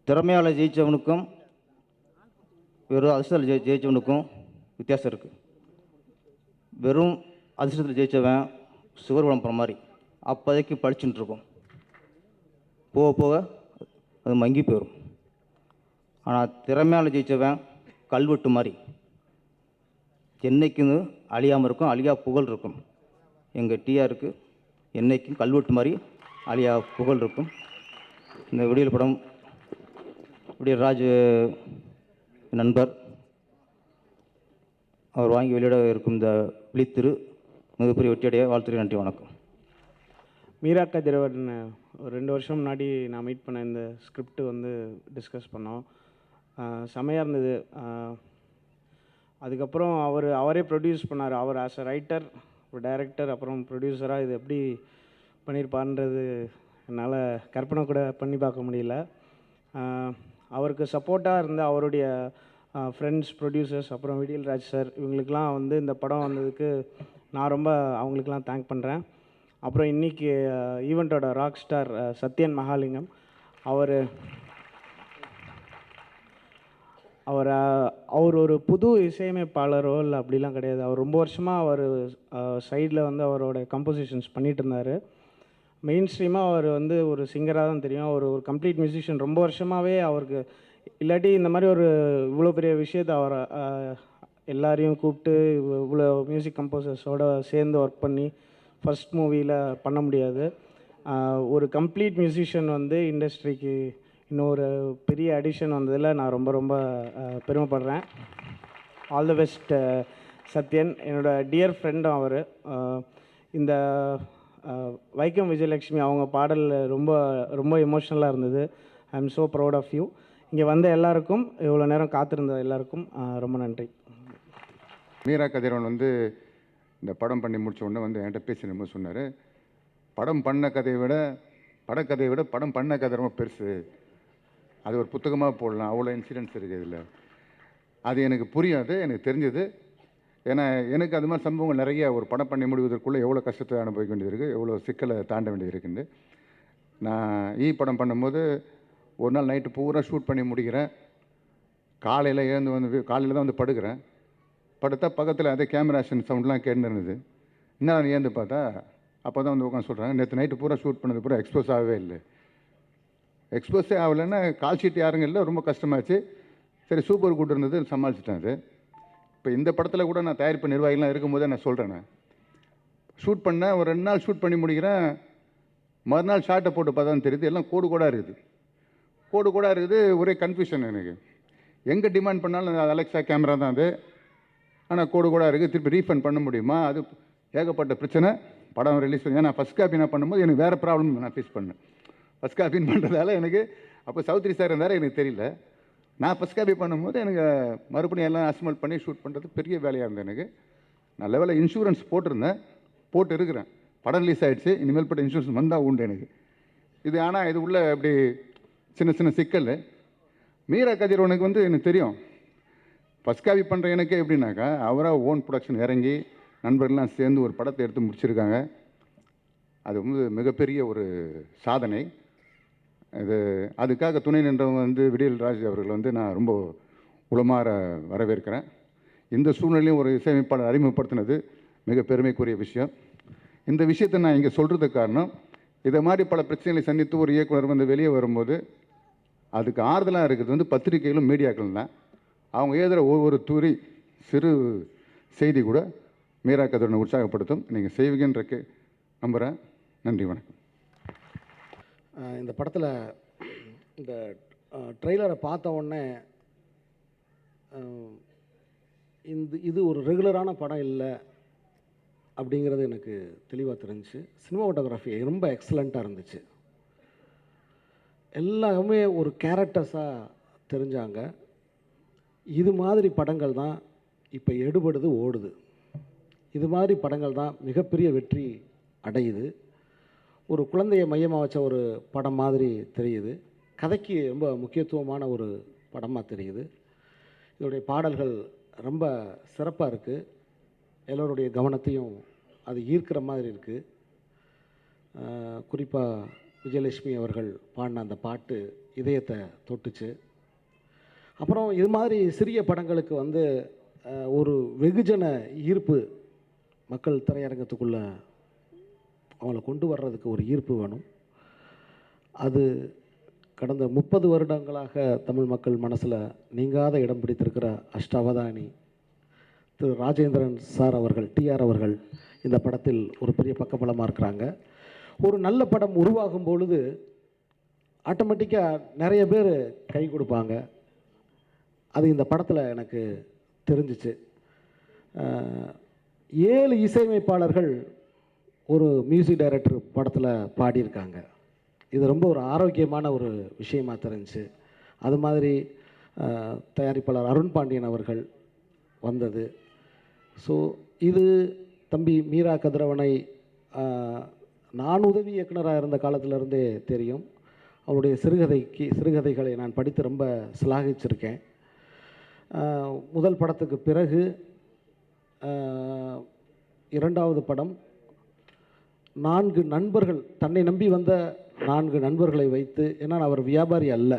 திறமையால் ஜெயித்தவனுக்கும் வெறும் அதிர்ஷ்டத்தில் ஜெயித்தவனுக்கும் வித்தியாசம் இருக்குது. வெறும் அதிர்ஷ்டத்தில் ஜெயித்தவன் சுகர் விளம்பர மாதிரி அப்போதைக்கு படிச்சுட்டு இருக்கும், போக போக அது மங்கி போயிடும். ஆனால் திறமையால் ஜெயித்தவன் கல்வெட்டு மாதிரி என்னைக்குன்னு அழியாமல் இருக்கும், அழியா புகழ் இருக்கும். எங்கள் டிஆருக்கு என்னைக்கும் கல்வெட்டு மாதிரி அழியா புகழ் இருக்கும். இந்த விடியல் படம் விடியல்ராஜ் நண்பர் அவர் வாங்கி வெளியிட இருக்கும் இந்த விழித்திரு மிகப்பெரிய வெற்றியடைய வாழ்த்துறை. நன்றி, வணக்கம். மீரா கதிரவன் ஒரு 2 வருஷம் முன்னாடி நான் மீட் பண்ண இந்த ஸ்கிரிப்ட் வந்து டிஸ்கஸ் பண்ணோம். செமையாக இருந்தது. அதுக்கப்புறம் அவரே ப்ரொடியூஸ் பண்ணார். அவர் ஆஸ் அ ரைட்டர், ஒரு டைரக்டர், அப்புறம் ப்ரொடியூசராக இது எப்படி பண்ணியிருப்பார்ன்றது என்னால் கற்பனை கூட பண்ணி பார்க்க முடியல. அவருக்கு சப்போர்ட்டாக இருந்த அவருடைய ஃப்ரெண்ட்ஸ், ப்ரொடியூசர்ஸ், அப்புறம் விடியல்ராஜ் சார், இவங்களுக்கெல்லாம் வந்து இந்த படம் வந்ததுக்கு நான் ரொம்ப அவங்களுக்கெல்லாம் தேங்க் பண்ணுறேன். அப்புறம் இன்றைக்கி ஈவெண்ட்டோட ராக் ஸ்டார் சத்யன் மகாலிங்கம், அவர் ஒரு புது இசையமைப்பாளரோ இல்லை அப்படிலாம் கிடையாது. அவர் ரொம்ப வருஷமாக அவர் சைடில் வந்து அவரோட கம்போசிஷன்ஸ் பண்ணிகிட்டு இருந்தார். மெயின் ஸ்ட்ரீமாக அவர் வந்து ஒரு சிங்கராக தான் தெரியும். அவர் ஒரு கம்ப்ளீட் மியூசிஷியன். ரொம்ப வருஷமாகவே அவருக்கு இல்லாட்டி இந்த மாதிரி ஒரு இவ்வளோ பெரிய விஷயத்தை அவர் எல்லாரையும் கூப்பிட்டு இவ்வளோ மியூசிக் கம்போசர்ஸோடு சேர்ந்து ஒர்க் பண்ணி ஃபஸ்ட் மூவியில் பண்ண முடியாது. ஒரு கம்ப்ளீட் மியூசிஷியன் வந்து இண்டஸ்ட்ரிக்கு இன்னொரு பெரிய அடிஷன் வந்ததில் நான் ரொம்ப ரொம்ப பெருமைப்படுறேன். All the best Sathyan. என்னோடய டியர் ஃப்ரெண்டும் அவர். இந்த வைக்கம் விஜயலட்சுமி அவங்க பாடல் ரொம்ப ரொம்ப எமோஷ்னலாக இருந்தது. I am so proud of you. இங்கே வந்த எல்லாருக்கும், இவ்வளோ நேரம் காத்திருந்த எல்லாருக்கும் ரொம்ப நன்றி. மீரா கதிரவன் வந்து இந்த படம் பண்ணி முடித்த உடனே வந்து என்கிட்ட பேசினபோது சொன்னார், படம் பண்ண கதையை விட படம் பண்ண கதை ரொம்ப பெருசு, அது ஒரு புத்தகமாக போடலாம், அவ்வளோ இன்சிடென்ட்ஸ் இருக்குது இதில். அது எனக்கு புரியாது, எனக்கு தெரிஞ்சது. ஏன்னா எனக்கு அது மாதிரி சம்பவங்கள் நிறைய ஒரு படம் பண்ணி முடிவதற்குள்ளே எவ்வளோ கஷ்டத்தை அனுபவிக்க வேண்டியது இருக்குது, எவ்வளோ சிக்கலை தாண்ட வேண்டியது இருக்குன்னு. நான் படம் பண்ணும்போது ஒரு நாள் நைட்டு பூரா ஷூட் பண்ணி முடிக்கிறேன். காலையில் தான் வந்து படுக்கிறேன். படுத்தா பக்கத்தில் அதே கேமரா ஆக்ஷன் சவுண்ட்லாம் கேட்டுன்னு இருந்தது. என்ன ஏந்து பார்த்தா அப்போ தான் வந்து உட்காந்து சொல்கிறாங்க, நேற்று நைட்டு பூரா ஷூட் பண்ணது பூரா எக்ஸ்போஸ் ஆகவே இல்லை. எக்ஸ்போஸே ஆகலைன்னா கால் ஷீட் யாருங்க இல்லை, ரொம்ப கஷ்டமாச்சு. சரி, சூப்பர் குட் இருந்தது, சமாளிச்சிட்டேன். அது இப்போ இந்த படத்தில் கூட நான் தயாரிப்பு நிர்வாகிகள்லாம் இருக்கும்போதே நான் சொல்கிறேன், நான் ஷூட் பண்ணேன், ஒரு 2 நாள் ஷூட் பண்ணி முடிக்கிறேன். மறுநாள் ஷார்ட்டை போட்டு பார்த்தா தான் தெரியுது எல்லாம் கோடு கோடாக இருக்குது. ஒரே கன்ஃபியூஷன் எனக்கு. எங்கே டிமாண்ட் பண்ணாலும் அது அலெக்ஸா கேமரா தான் அது, ஆனால் கோடு கோடாக இருக்குது. திருப்பி ரீஃபண்ட் பண்ண முடியுமா? அது ஏகப்பட்ட பிரச்சனை. படம் ரிலீஸ் பண்ணி நான் ஃபஸ்ட் காப்பி நான் பண்ணும்போது எனக்கு வேறு ப்ராப்ளம் நான் ஃபேஸ் பண்ணேன். ஃபஸ்ட் காப்பின்னு பண்ணுறதால எனக்கு அப்போ சௌத்ரி சார் இருந்தார், எனக்கு தெரியல. நான் ஃபஸ்ட் காப்பி பண்ணும்போது எனக்கு மறுபடியும் எல்லாம் அசம்பிள் பண்ணி ஷூட் பண்ணுறது பெரிய வேலையாக இருந்தது எனக்கு. நான் லெவலில் இன்சூரன்ஸ் போட்டு இருக்கிறேன். படம் ரிலீஸ் ஆகிடுச்சு, இனிமேல் பட்ட இன்சூரன்ஸ் வந்தால் உண்டு எனக்கு இது. ஆனால் இது உள்ள அப்படி சின்ன சின்ன சிக்கல். மீரா கதிரவனுக்கு வந்து எனக்கு தெரியும், ஃபஸ்ட் காப்பி பண்ணுற எனக்கு எப்படின்னாக்கா அவராக ஓன் ப்ரொடக்ஷன் இறங்கி நண்பர்கள்லாம் சேர்ந்து ஒரு படத்தை எடுத்து முடிச்சிருக்காங்க. அது வந்து மிகப்பெரிய ஒரு சாதனை. அதுக்காக துணை நின்றவங்க வந்து விடியல்ராஜ் அவர்கள் வந்து நான் ரொம்ப உளமாற வரவேற்கிறேன். இந்த சூழ்நிலையும் ஒரு இசையமைப்பாளர் அறிமுகப்படுத்தினது மிக பெருமைக்குரிய விஷயம். இந்த விஷயத்தை நான் இங்கே சொல்கிறதுக்கு காரணம், இதை மாதிரி பல பிரச்சனைகளை சந்தித்து ஒரு இயக்குனர் வந்து வெளியே வரும்போது அதுக்கு ஆறுதலாக இருக்கிறது வந்து பத்திரிகைகளும் மீடியாக்களும் தான். அவங்க எழுதுகிற ஒவ்வொரு துறை சிறு செய்தி கூட மீரா கதிரவனை உற்சாகப்படுத்தும். நீங்கள் செய்வீங்கன்றக்கு நம்புகிறேன். நன்றி, வணக்கம். இந்த படத்தில் இந்த ட்ரெய்லரை பார்த்த உடனே இது ஒரு ரெகுலரான படம் இல்லை அப்படிங்கிறது எனக்கு தெளிவாக தெரிஞ்சுச்சு. சினிமாட்டோகிராஃபி ரொம்ப எக்ஸலண்ட்டாக இருந்துச்சு. எல்லாமே ஒரு கேரக்டர்ஸாக தெரிஞ்சாங்க. இது மாதிரி படங்கள் தான் இப்போ எடுபடுது, ஓடுது. இது மாதிரி படங்கள் தான் மிகப்பெரிய வெற்றி அடையுது. ஒரு குழந்தையை மையமாக வச்ச ஒரு படம் மாதிரி தெரியுது. கதைக்கு ரொம்ப முக்கியத்துவமான ஒரு படமாக தெரியுது. இதோடைய பாடல்கள் ரொம்ப சிறப்பாக இருக்குது. எல்லோருடைய கவனத்தையும் அது ஈர்க்கிற மாதிரி இருக்குது. குறிப்பாக விஜயலட்சுமி அவர்கள் பாடின அந்த பாட்டு இதயத்தை தொட்டுச்சு. அப்புறம் இது மாதிரி சிறிய படங்களுக்கு வந்து ஒரு வெகுஜன ஈர்ப்பு, மக்கள் திரையரங்கத்துக்குள்ளே அவங்கள கொண்டு வர்றதுக்கு ஒரு ஈர்ப்பு வேணும். அது கடந்த 30 வருடங்களாக தமிழ் மக்கள் மனசில் நீங்காத இடம் பிடித்திருக்கிற அஷ்டாவதானி திரு ராஜேந்திரன் சார் அவர்கள், டிஆர் அவர்கள் இந்த படத்தில் ஒரு பெரிய பக்கபலமாக இருக்கிறாங்க. ஒரு நல்ல படம் உருவாகும் பொழுது ஆட்டோமேட்டிக்காக நிறைய பேர் கை கொடுப்பாங்க. அது இந்த படத்தில் எனக்கு தெரிஞ்சிச்சு. 7 இசையமைப்பாளர்கள் ஒரு மியூசிக் டைரக்டர் படத்தில் பாடியிருக்காங்க. இது ரொம்ப ஒரு ஆரோக்கியமான ஒரு விஷயமாக தெரிஞ்சுச்சு. அது மாதிரி தயாரிப்பாளர் அருண் பாண்டியன் அவர்கள் வந்தது. ஸோ இது தம்பி மீரா கதிரவனை நான் உதவி இயக்குனராக இருந்த காலத்திலிருந்தே தெரியும். அவருடைய சிறுகதைகளை நான் படித்து ரொம்ப சிலாகிச்சிருக்கேன். முதல் படத்துக்கு பிறகு இரண்டாவது படம் 4 நண்பர்கள், தன்னை நம்பி வந்த 4 நண்பர்களை வைத்து, ஏன்னா அவர் வியாபாரி அல்ல,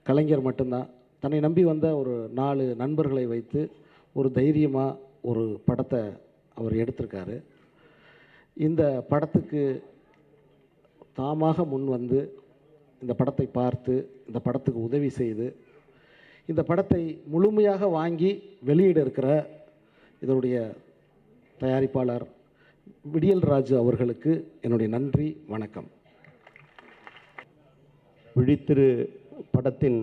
கலைஞர் மட்டும்தான், தன்னை நம்பி வந்த ஒரு 4 நண்பர்களை வைத்து ஒரு தைரியமாக ஒரு படத்தை அவர் எடுத்திருக்காரு. இந்த படத்துக்கு தாமாக முன் வந்து இந்த படத்தை பார்த்து இந்த படத்துக்கு உதவி செய்து இந்த படத்தை முழுமையாக வாங்கி வெளியிட இருக்கிற இதனுடைய தயாரிப்பாளர் விடியல் ராஜு அவர்களுக்கு என்னுடைய நன்றி, வணக்கம். விழித்திரு படத்தின்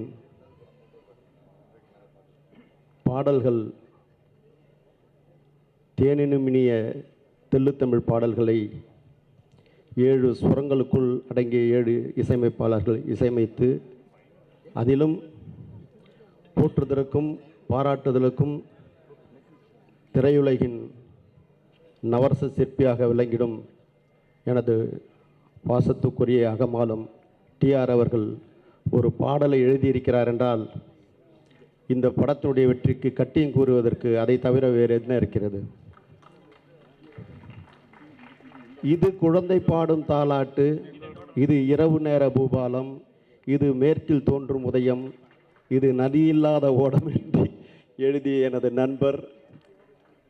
பாடல்கள் தேனினும் இனிய தெல்லுத்தமிழ் பாடல்களை 7 சுரங்களுக்குள் அடங்கிய 7 இசையமைப்பாளர்கள் இசையமைத்து, அதிலும் போற்றுதலுக்கும் பாராட்டுதலுக்கும் திரையுலகின் நவரச சிற்பியாக விளங்கிடும் எனது பாசத்துக்குரிய அகமாலும் டிஆர் அவர்கள் ஒரு பாடலை எழுதியிருக்கிறார் என்றால் இந்த படத்தினுடைய வெற்றிக்கு கட்டியம் கூறுவதற்கு அதை தவிர வேறு என்ன இருக்கிறது? இது குழந்தை பாடும் தாலாட்டு, இது இரவு நேர பூபாலம், இது மேற்கில் தோன்றும் உதயம், இது நதியில்லாத ஓடம் என்று எழுதிய எனது நண்பர்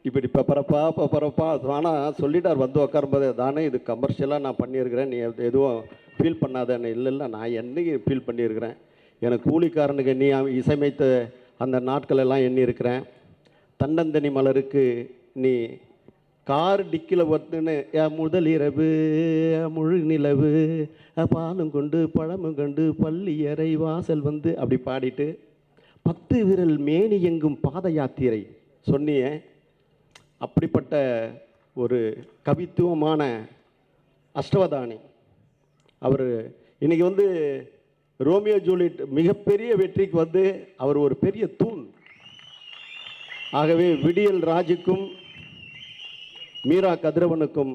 இப்படி பப்பரப்பா ஆனால் சொல்லிட்டார் வந்து உட்காரும்போது, தானே இது கமர்ஷியலாக நான் பண்ணியிருக்கிறேன், நீ எதுவும் ஃபீல் பண்ணாதேன்னு. இல்லை நான் என்னைக்கு ஃபீல் பண்ணியிருக்கிறேன், எனக்கு கூலிக்காரனுக்கு நீ இசையமைத்த அந்த நாட்களெல்லாம் எண்ணியிருக்கிறேன். தன்னந்தனி மலருக்கு நீ கார் டிக்கில் வந்துன்னு முதல் இரவு முழு நிலவு பாலும் கொண்டு பழமும் கொண்டு பள்ளி அறை வாசல் வந்து அப்படி பாடிட்டு 10 விரல் மேனி எங்கும் பாத யாத்திரை சொன்னிய. அப்படிப்பட்ட ஒரு கவித்துவமான அஷ்டவதானி அவர் இன்னைக்கு வந்து ரோமியோ ஜூலியட் மிகப்பெரிய வெற்றிக்கு வந்து அவர் ஒரு பெரிய தூண். ஆகவே விடியல் ராஜுக்கும் மீரா கதிரவனுக்கும்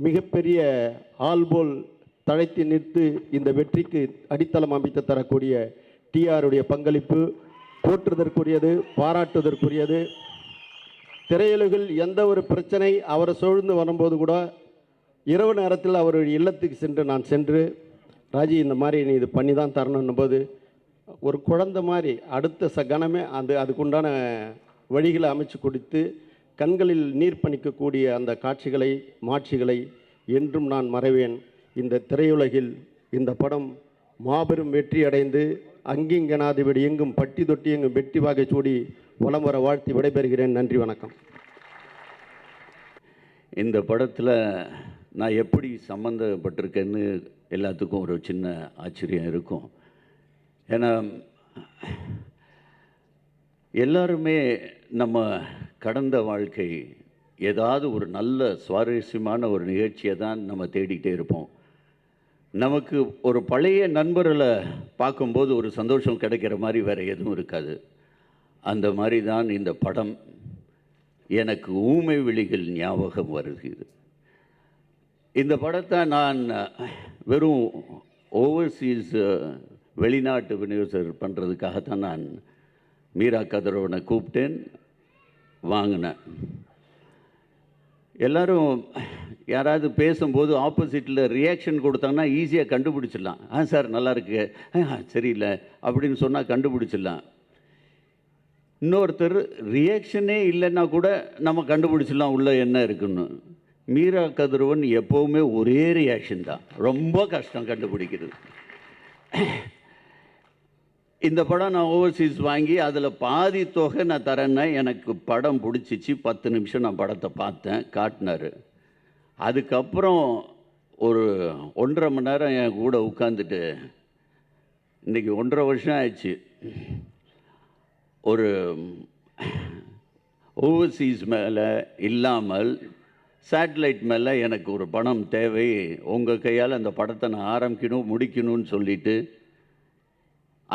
மிகப்பெரிய ஆல்போல் தழைத்து நிறுத்து இந்த வெற்றிக்கு அடித்தளம் அமைத்து தரக்கூடிய டிஆருடைய பங்களிப்பு போற்றுதற்குரியது, பாராட்டுவதற்குரியது. திரையுலகில் எந்த ஒரு பிரச்சனை அவரை சூழ்ந்து வரும்போது கூட இரவு நேரத்தில் அவர் இல்லத்துக்கு சென்று நான் சென்று, ராஜி இந்த மாதிரி நீ இது பண்ணி தான் தரணும் போது ஒரு குழந்தை மாதிரி அடுத்த கணமே அதுக்குண்டான வழிகளை அமைச்சு கொடுத்து கண்களில் நீர் பணிக்கக்கூடிய அந்த காட்சிகளை மாட்சிகளை என்றும் நான் மறவேன். இந்த திரையுலகில் இந்த படம் மாபெரும் வெற்றி அடைந்து அங்கிங்கனாதிபடி எங்கும் பட்டி தொட்டி எங்கும் வெற்றி வாகை சூடி வலம் வர வாழ்த்தி விடைபெறுகிறேன். நன்றி, வணக்கம். இந்த படத்தில் நான் எப்படி சம்மந்தப்பட்டிருக்கேன்னு எல்லாத்துக்கும் ஒரு சின்ன ஆச்சரியம் இருக்கும். ஏன்னா எல்லாருமே நம்ம கடந்த வாழ்க்கை ஏதாவது ஒரு நல்ல சுவாரஸ்யமான ஒரு நிகழ்ச்சியை தான் நம்ம தேடிக்கிட்டே இருப்போம். நமக்கு ஒரு பழைய நண்பர்களை பார்க்கும்போது ஒரு சந்தோஷம் கிடைக்கிற மாதிரி வேறு எதுவும் இருக்காது. அந்த மாதிரி தான் இந்த படம். எனக்கு ஊமை விழிகள் ஞாபகம் வருகிறது. இந்த படத்தை நான் வெறும் ஓவர்சீஸ் வெளிநாட்டு விநியோகர் பண்ணுறதுக்காகத்தான் நான் மீரா கதிரவனை கூப்பிட்டேன், வாங்கினேன். எல்லோரும் யாராவது பேசும்போது ஆப்போசிட்டில் ரியாக்ஷன் கொடுத்தாங்கன்னா ஈஸியாக கண்டுபிடிச்சிடலாம். சார் நல்லா இருக்கு, சரியில்லை அப்படின்னு சொன்னால் கண்டுபிடிச்சிடலாம். இன்னொருத்தர் ரியாக்ஷனே இல்லைன்னா கூட நம்ம கண்டுபிடிச்சிடலாம் உள்ள என்ன இருக்குன்னு. மீரா கதிரவன் எப்போவுமே ஒரே ரியாக்ஷன் தான், ரொம்ப கஷ்டம் கண்டுபிடிக்கிறது. இந்த படம் நான் ஓவர்சீஸ் வாங்கி அதில் பாதி தொகை நான் தரேன்னா எனக்கு படம் பிடிச்சிச்சு. 10 நிமிஷம் நான் படத்தை பார்த்தேன், காட்டினார். அதுக்கப்புறம் ஒரு 1.5 மணி நேரம் என் கூட உட்காந்துட்டு, இன்றைக்கி 1.5 வருஷம் ஆயிடுச்சு, ஒரு ஓவர்சீஸ் மேலே இல்லாமல் சேட்டலைட் மேலே எனக்கு ஒரு படம் தேவை, உங்கள் கையால் அந்த படத்தை நான் ஆரம்பிக்கணும் முடிக்கணும்னு சொல்லிவிட்டு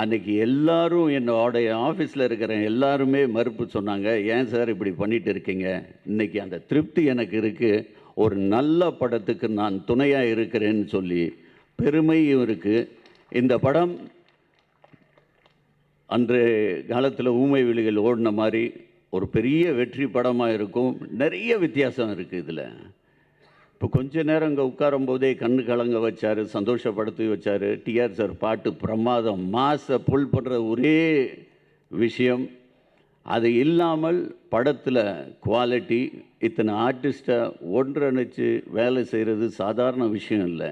அன்றைக்கி எல்லாரும் என்னோடைய ஆஃபீஸில் இருக்கிற எல்லாருமே மறுப்பு சொன்னாங்க. ஏன் சார் இப்படி பண்ணிகிட்டு இருக்கீங்க? இன்றைக்கி அந்த திருப்தி எனக்கு இருக்குது, ஒரு நல்ல படத்துக்கு நான் துணையாக இருக்கிறேன்னு சொல்லி பெருமையும் இருக்குது. இந்த படம் அன்றைய காலத்தில் ஊமை விழிகள் ஓடின மாதிரி ஒரு பெரிய வெற்றி படமாக இருக்கும். நிறைய வித்தியாசம் இருக்குது இதில். இப்போ கொஞ்ச நேரம் இங்கே உட்காரும்போதே கண்ணு கலங்க வச்சார், சந்தோஷப்படுத்தி வச்சார். டிஆர் சார் பாட்டு பிரமாதம், மாசை புல் பண்ணுற ஒரே விஷயம். அது இல்லாமல் படத்தில் குவாலிட்டி, இத்தனை ஆர்டிஸ்ட்டை ஒன்றிணைச்சு வேலை செய்கிறது சாதாரண விஷயம் இல்லை.